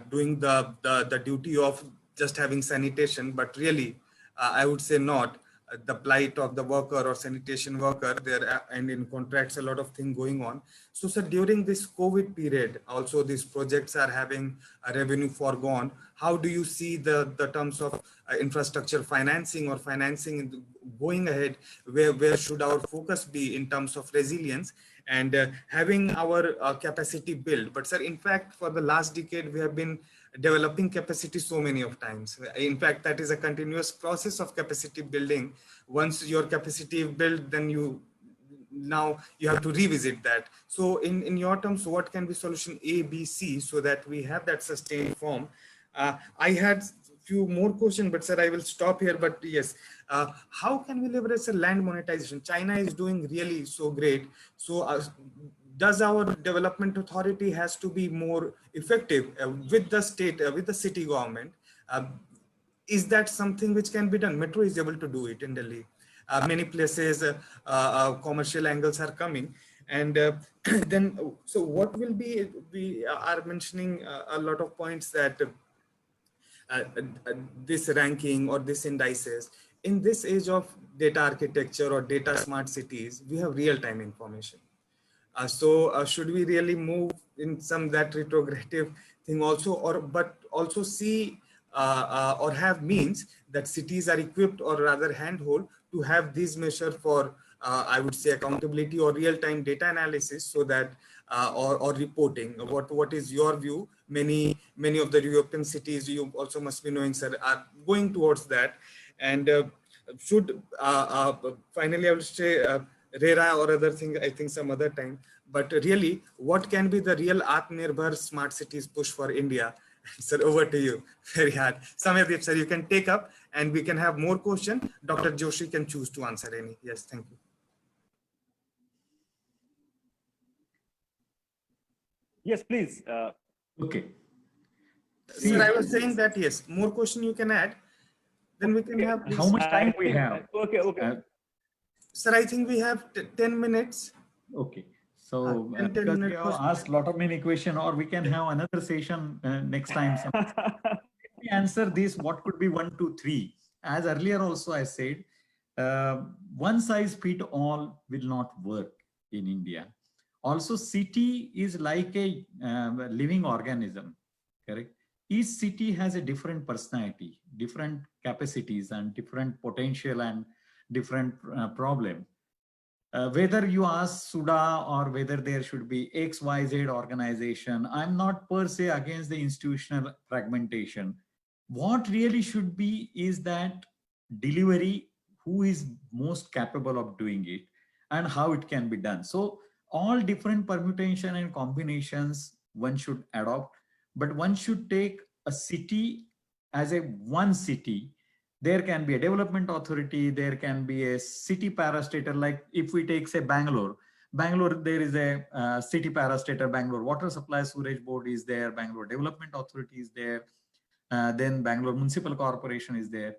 doing the duty of just having sanitation, but really, I would say not. the plight of the worker or sanitation worker there, and in contracts a lot of things going on. So sir, during this COVID period also these projects are having a revenue foregone. How do you see the terms of infrastructure financing or financing going ahead? Where should our focus be in terms of resilience and having our capacity built? But sir, in fact for the last decade we have been developing capacity so many of times. In fact, that is a continuous process of capacity building. Once your capacity is built, then now you have to revisit that. So in your terms, what can be solution A, B, C, so that we have that sustained form? I had few more questions, but sir, I will stop here. But yes, how can we leverage the land monetization? China is doing really so great. So does our development authority has to be more effective with the state, with the city government? Is that something which can be done? Metro is able to do it in Delhi. Many places commercial angles are coming. And then, so what will be, we are mentioning a lot of points that this ranking or this indices. In this age of data architecture or data smart cities, we have real-time information. So should we really move in some that retrogressive thing also, or but also see or have means that cities are equipped or rather handhold to have these measures for I would say accountability or real-time data analysis, so that or reporting. What is your view? Many of the European cities, you also must be knowing, sir, are going towards that. And should finally I will say RERA or other thing, I think some other time. But really, what can be the real Atmanirbhar smart cities push for India? Sir, over to you. Very hard. Samedeep, sir, you can take up and we can have more questions. Dr. Joshi can choose to answer any. Yes, thank you. Yes, please. Okay. Sir, I was saying that, yes, more question you can add. Then we can have. How much time I we think- have? Okay. Sir, I think we have 10 minutes. Okay. So 10 because we minute have question. asked a lot of many questions, or we can have another session next time. Let me answer this. What could be 1, 2, 3? As earlier also I said, one size fit all will not work in India. Also, city is like a living organism, correct? Each city has a different personality, different capacities, and different potential and different problem. Whether you ask SUDA or whether there should be XYZ organization, I'm not per se against the institutional fragmentation. What really should be is that delivery, who is most capable of doing it and how it can be done. So all different permutation and combinations one should adopt, but one should take a city as a one city. There can be a development authority, there can be a city parastater. Like if we take, say, Bangalore, there is a city parastater, Bangalore Water Supply Sewerage Board is there, Bangalore Development Authority is there, then Bangalore Municipal Corporation is there.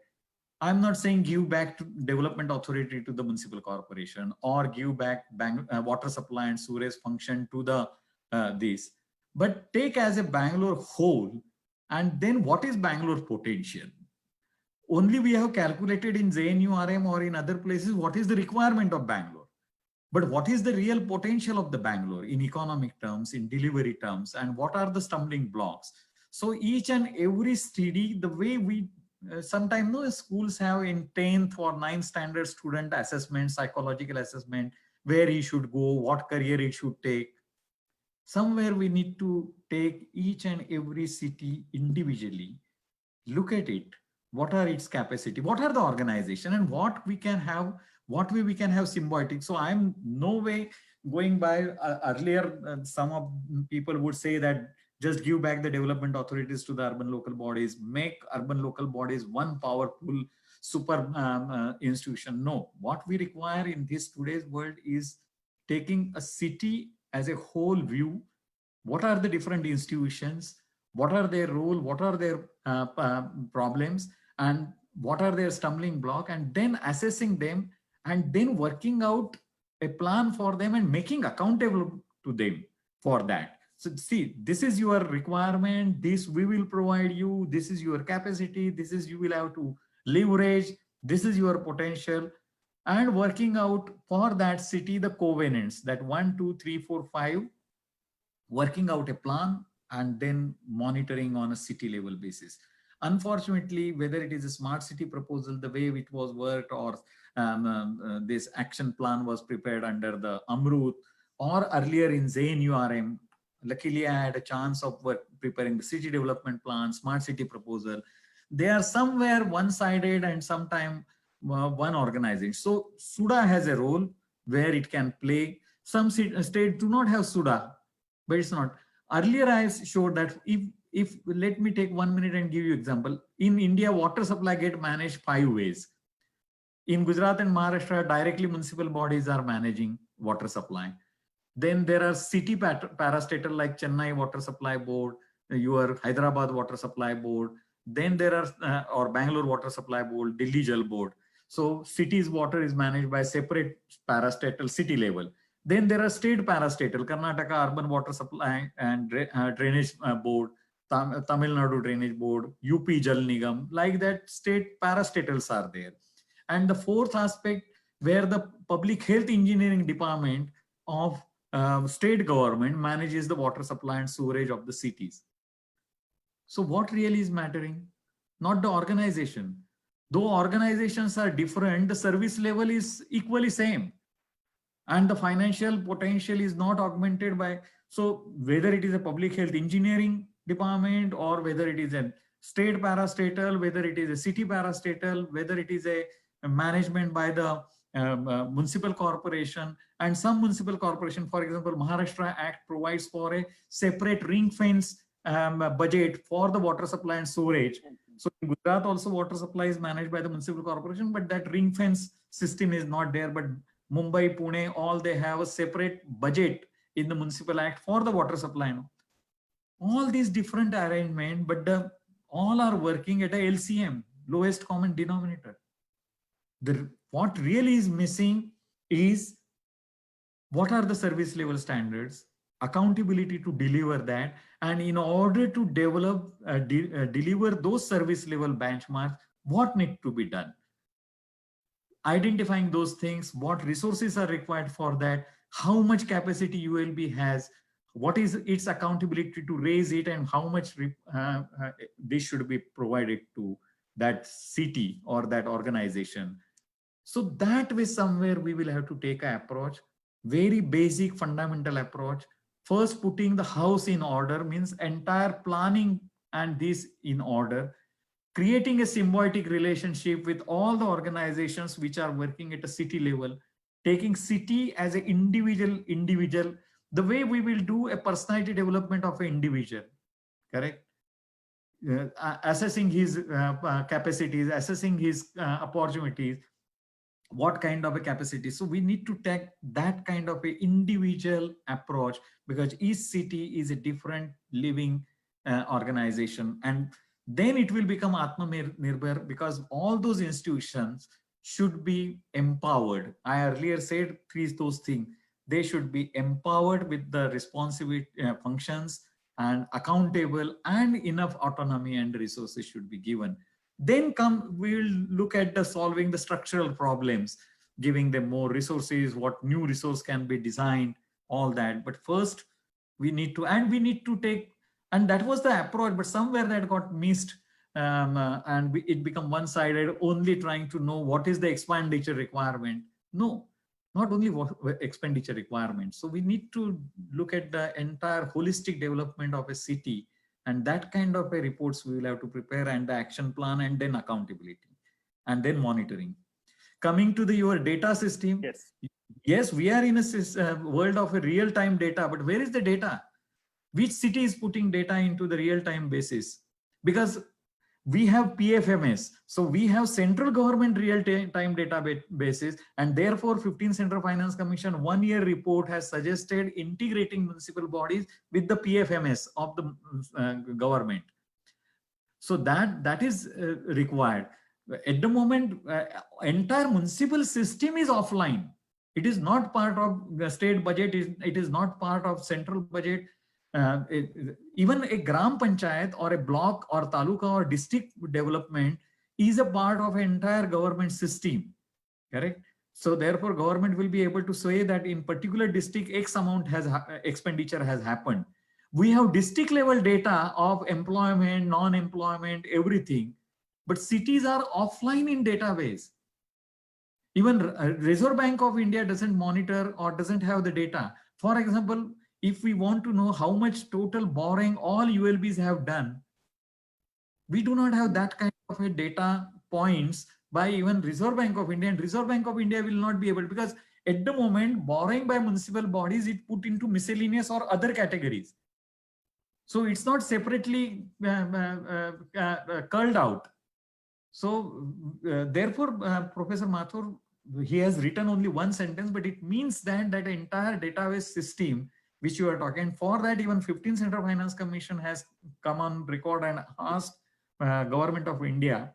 I'm not saying give back to development authority to the municipal corporation or give back water supply and sewerage function to the this, but take as a Bangalore whole, and then what is Bangalore potential? Only we have calculated in JNURM or in other places what is the requirement of Bangalore. But what is the real potential of the Bangalore in economic terms, in delivery terms, and what are the stumbling blocks? So each and every study, the way we sometimes schools have in 10th or 9th standard student assessment, psychological assessment, where he should go, what career he should take. Somewhere we need to take each and every city individually, look at it. What are its capacity? What are the organization, and what we can have, what way we can have symbiotic. So I'm no way going by earlier. Some of people would say that just give back the development authorities to the urban local bodies, make urban local bodies one powerful super institution. No, what we require in this today's world is taking a city as a whole view. What are the different institutions? What are their role? What are their problems? And what are their stumbling block? And then assessing them, and then working out a plan for them and making accountable to them for that. So see, this is your requirement. This we will provide you. This is your capacity. This is you will have to leverage. This is your potential, and working out for that city the covenants, that 1, 2, 3, 4, 5, working out a plan and then monitoring on a city level basis. Unfortunately, whether it is a smart city proposal, the way it was worked, or this action plan was prepared under the Amrut, or earlier in Zain URM, luckily I had a chance of preparing the city development plan, smart city proposal. They are somewhere one-sided and sometimes one organization. So SUDA has a role where it can play. Some states do not have SUDA, but it's not. Earlier I showed that if let me take 1 minute and give you example. In India, water supply get managed 5 ways. In Gujarat and Maharashtra, directly municipal bodies are managing water supply. Then there are city parastatal like Chennai Water Supply Board, your Hyderabad Water Supply Board. Then there are, or Bangalore Water Supply Board, Delhi Jal Board. So cities water is managed by separate parastatal city level. Then there are state parastatal, Karnataka Urban Water Supply and Drainage Board, Tamil Nadu Drainage Board, UP Jal Nigam, like that state parastatals are there. And the fourth aspect, where the public health engineering department of state government manages the water supply and sewerage of the cities. So what really is mattering? Not the organization. Though organizations are different, the service level is equally same. And the financial potential is not augmented by, so whether it is a public health engineering department, or whether it is a state parastatal, whether it is a city parastatal, whether it is a management by the municipal corporation, and some municipal corporation, for example, Maharashtra Act provides for a separate ring fence budget for the water supply and sewerage. So in Gujarat also water supply is managed by the municipal corporation, but that ring fence system is not there. But Mumbai, Pune, all they have a separate budget in the municipal act for the water supply. No? All these different arrangement, but all are working at a LCM, lowest common denominator. What really is missing is what are the service level standards, accountability to deliver that, and in order to develop, deliver those service level benchmarks, what needs to be done? Identifying those things, what resources are required for that, how much capacity ULB has, what is its accountability to raise it, and how much this should be provided to that city or that organization. So that way somewhere we will have to take an approach, very basic fundamental approach. First, putting the house in order means entire planning and this in order, creating a symbiotic relationship with all the organizations which are working at a city level, taking city as an individual, the way we will do a personality development of an individual, correct? Assessing his capacities, assessing his opportunities, what kind of a capacity. So we need to take that kind of an individual approach, because each city is a different living organization. And then it will become Atmanirbhar, because all those institutions should be empowered. I earlier said those things. They should be empowered with the responsibility functions and accountable, and enough autonomy and resources should be given. Then we'll look at the solving the structural problems, giving them more resources, what new resource can be designed, all that. But first we need to take, and that was the approach, but somewhere that got missed, and it become one-sided, only trying to know what is the expenditure requirement. No, not only what expenditure requirements. So we need to look at the entire holistic development of a city, and that kind of a reports we will have to prepare, and the action plan, and then accountability, and then monitoring. Coming to your data system. Yes, we are in a world of a real-time data, but where is the data? Which city is putting data into the real-time basis? Because we have PFMS, so we have central government real-time databases, and therefore 15th Central Finance Commission 1-year report has suggested integrating municipal bodies with the PFMS of the government. So that is required. At the moment, entire municipal system is offline. It is not part of the state budget. It is not part of central budget. Even a gram panchayat or a block or taluka or district development is a part of an entire government system, correct? So therefore, government will be able to say that in particular district, X amount has expenditure has happened. We have district level data of employment, non-employment, everything, but cities are offline in database. Even Reserve Bank of India doesn't monitor or doesn't have the data. For example, if we want to know how much total borrowing all ULBs have done, we do not have that kind of a data points by even Reserve Bank of India, and Reserve Bank of India will not be able, because at the moment borrowing by municipal bodies is put into miscellaneous or other categories. So it's not separately culled out. So therefore, Professor Mathur, he has written only one sentence, but it means that that entire database system which you are talking, for that even 15th Central Finance Commission has come on record and asked Government of India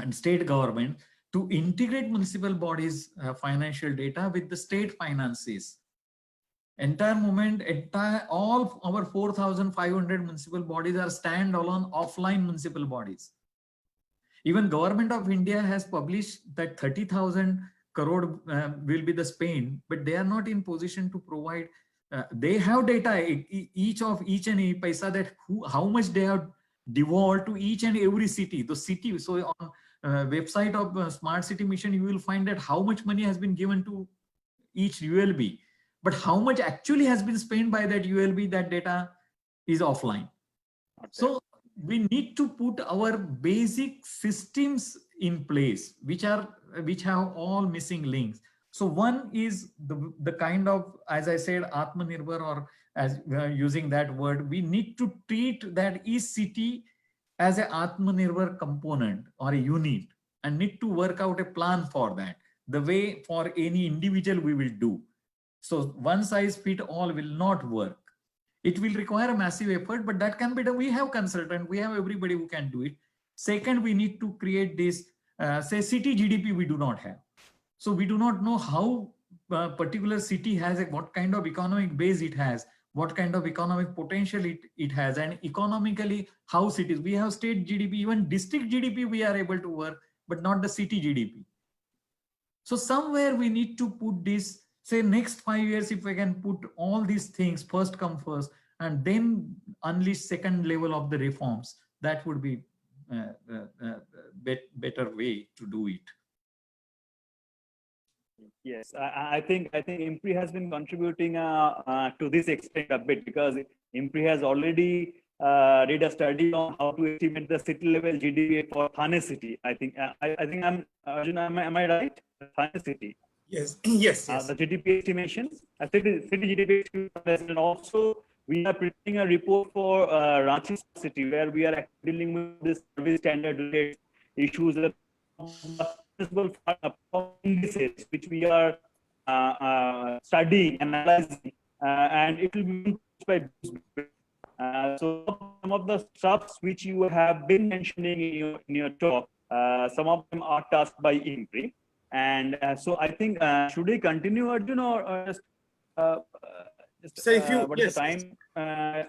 and state government to integrate municipal bodies financial data with the state finances. Entire movement, all our 4,500 municipal bodies are standalone offline municipal bodies. Even Government of India has published that 30,000 crore will be the spend, but they are not in position to provide. They have data, each and every paisa, that how much they have devolved to each and every city. The city, so on website of Smart City Mission, you will find that how much money has been given to each ULB, but how much actually has been spent by that ULB, that data is offline. Okay. So we need to put our basic systems in place, which have all missing links. So one is the kind of, as I said, Atmanirbhar, or as using that word, we need to treat that each city as a Atmanirbhar component or a unit, and need to work out a plan for that, the way for any individual we will do. So one size fit all will not work. It will require a massive effort, but that can be done. We have consultant, we have everybody who can do it. Second, we need to create this, say city GDP we do not have. So we do not know how a particular city has, what kind of economic base it has, what kind of economic potential it has, and economically how cities. We have state GDP, even district GDP we are able to work, but not the city GDP. So somewhere we need to put this, say next 5 years, if we can put all these things first come first, and then unleash second level of the reforms, that would be better way to do it. Yes, I think IMPRI has been contributing to this extent a bit, because IMPRI has already did a study on how to estimate the city level GDP for Thane city. I think I'm Arjun, am I right? Thane city. Yes, yes. The GDP estimations, city GDP estimations, and also we are preparing a report for Ranchi city, where we are dealing with this service standard related issues that indices which we are studying, analyzing, and it will be by so some of the stuffs which you have been mentioning in your talk, some of them are tasked by IMPRI. And so I think, should we continue, Arjun, or just so if you, what yes, is the time?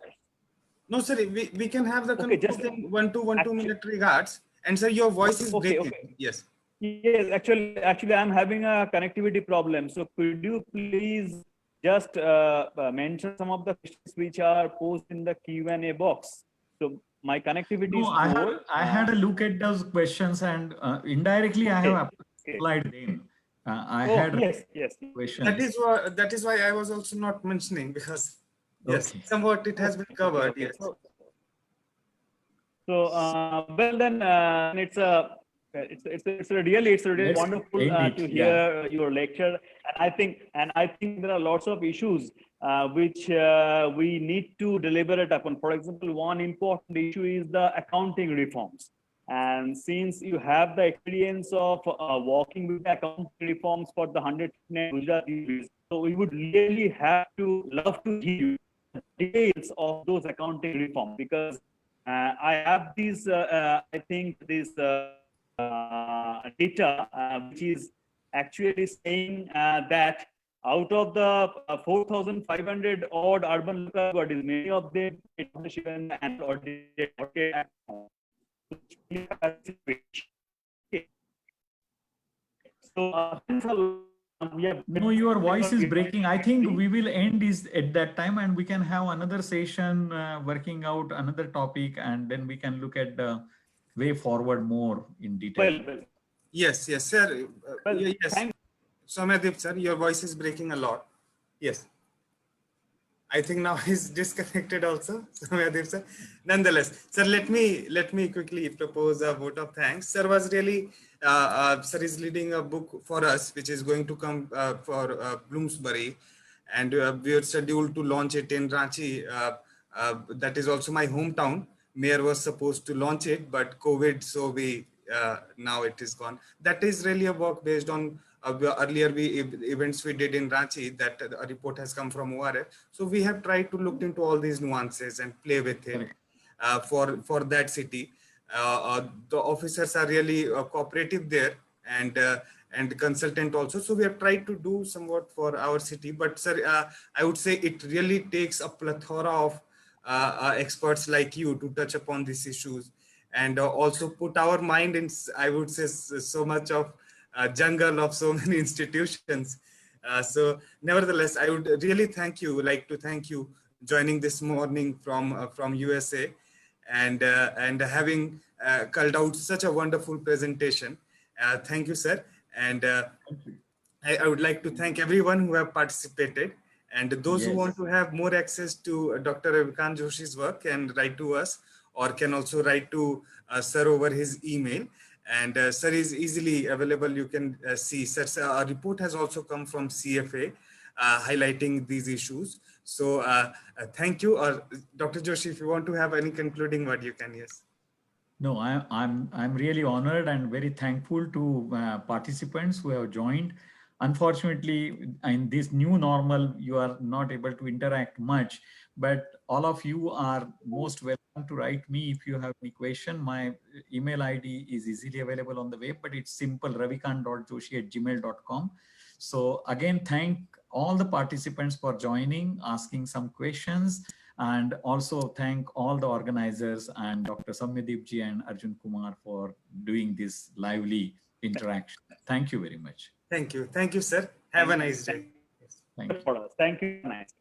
No, sir, we can have the okay, just one to minute regards. And sir, your voice is breaking. Okay. Yes. Yes, actually, I'm having a connectivity problem. So could you please just mention some of the questions which are posted in the Q&A box? So my connectivity is poor. I had a look at those questions, and indirectly I have applied them. I had yes questions. That is why I was also not mentioning, because yes, somewhat it has been covered. Yes. So well then, it's a really wonderful to hear your lecture, and I think there are lots of issues which we need to deliberate upon. For example, one important issue is the accounting reforms. And since you have the experience of working with the accounting reforms for the 100 Gujarati, so we would really love to hear the details of those accounting reforms, because I have these, I think this data which is actually saying that out of the 4,500 odd urban local bodies, many of them and audited No, your voice is breaking. I think we will end is at that time, and we can have another session working out another topic, and then we can look at the way forward more in detail. Well, Yes, yes, sir. Yes. thank- Soumyadeep, sir, your voice is breaking a lot. Yes. I think now he's disconnected also, Soumyadeep, sir. Nonetheless, sir, let me quickly propose a vote of thanks. Sir was really, sir is leading a book for us, which is going to come for Bloomsbury, and we are scheduled to launch it in Ranchi. That is also my hometown. Mayor was supposed to launch it, but COVID, so we now it is gone. That is really a work based on earlier events we did in Ranchi, that a report has come from ORF. So we have tried to look into all these nuances and play with it for that city. The officers are really cooperative there, and consultant also. So we have tried to do somewhat for our city. But sir, I would say it really takes a plethora of experts like you to touch upon these issues, and also put our mind in, I would say, so much of jungle of so many institutions. So nevertheless, I would really thank you joining this morning from USA, and having culled out such a wonderful presentation. Thank you, sir. And I would like to thank everyone who have participated, and those who Yes. want to have more access to Dr. Ravikant Joshi's work can write to us, or can also write to sir over his email. And sir is easily available. You can see sir's report has also come from CFA highlighting these issues. So thank you. Dr. Joshi, if you want to have any concluding word, you can. Yes. No, I'm really honored and very thankful to participants who have joined. Unfortunately, in this new normal, you are not able to interact much, but all of you are most welcome to write me if you have any question. My email ID is easily available on the web, but it's simple, ravikant.joshi@gmail.com. So again, thank all the participants for joining, asking some questions, and also thank all the organizers and Dr. Soumyadeep ji and Arjun Kumar for doing this lively interaction. Thank you very much. Thank you. Thank you, sir. Have a nice day. Thank you. Thank you. Nice.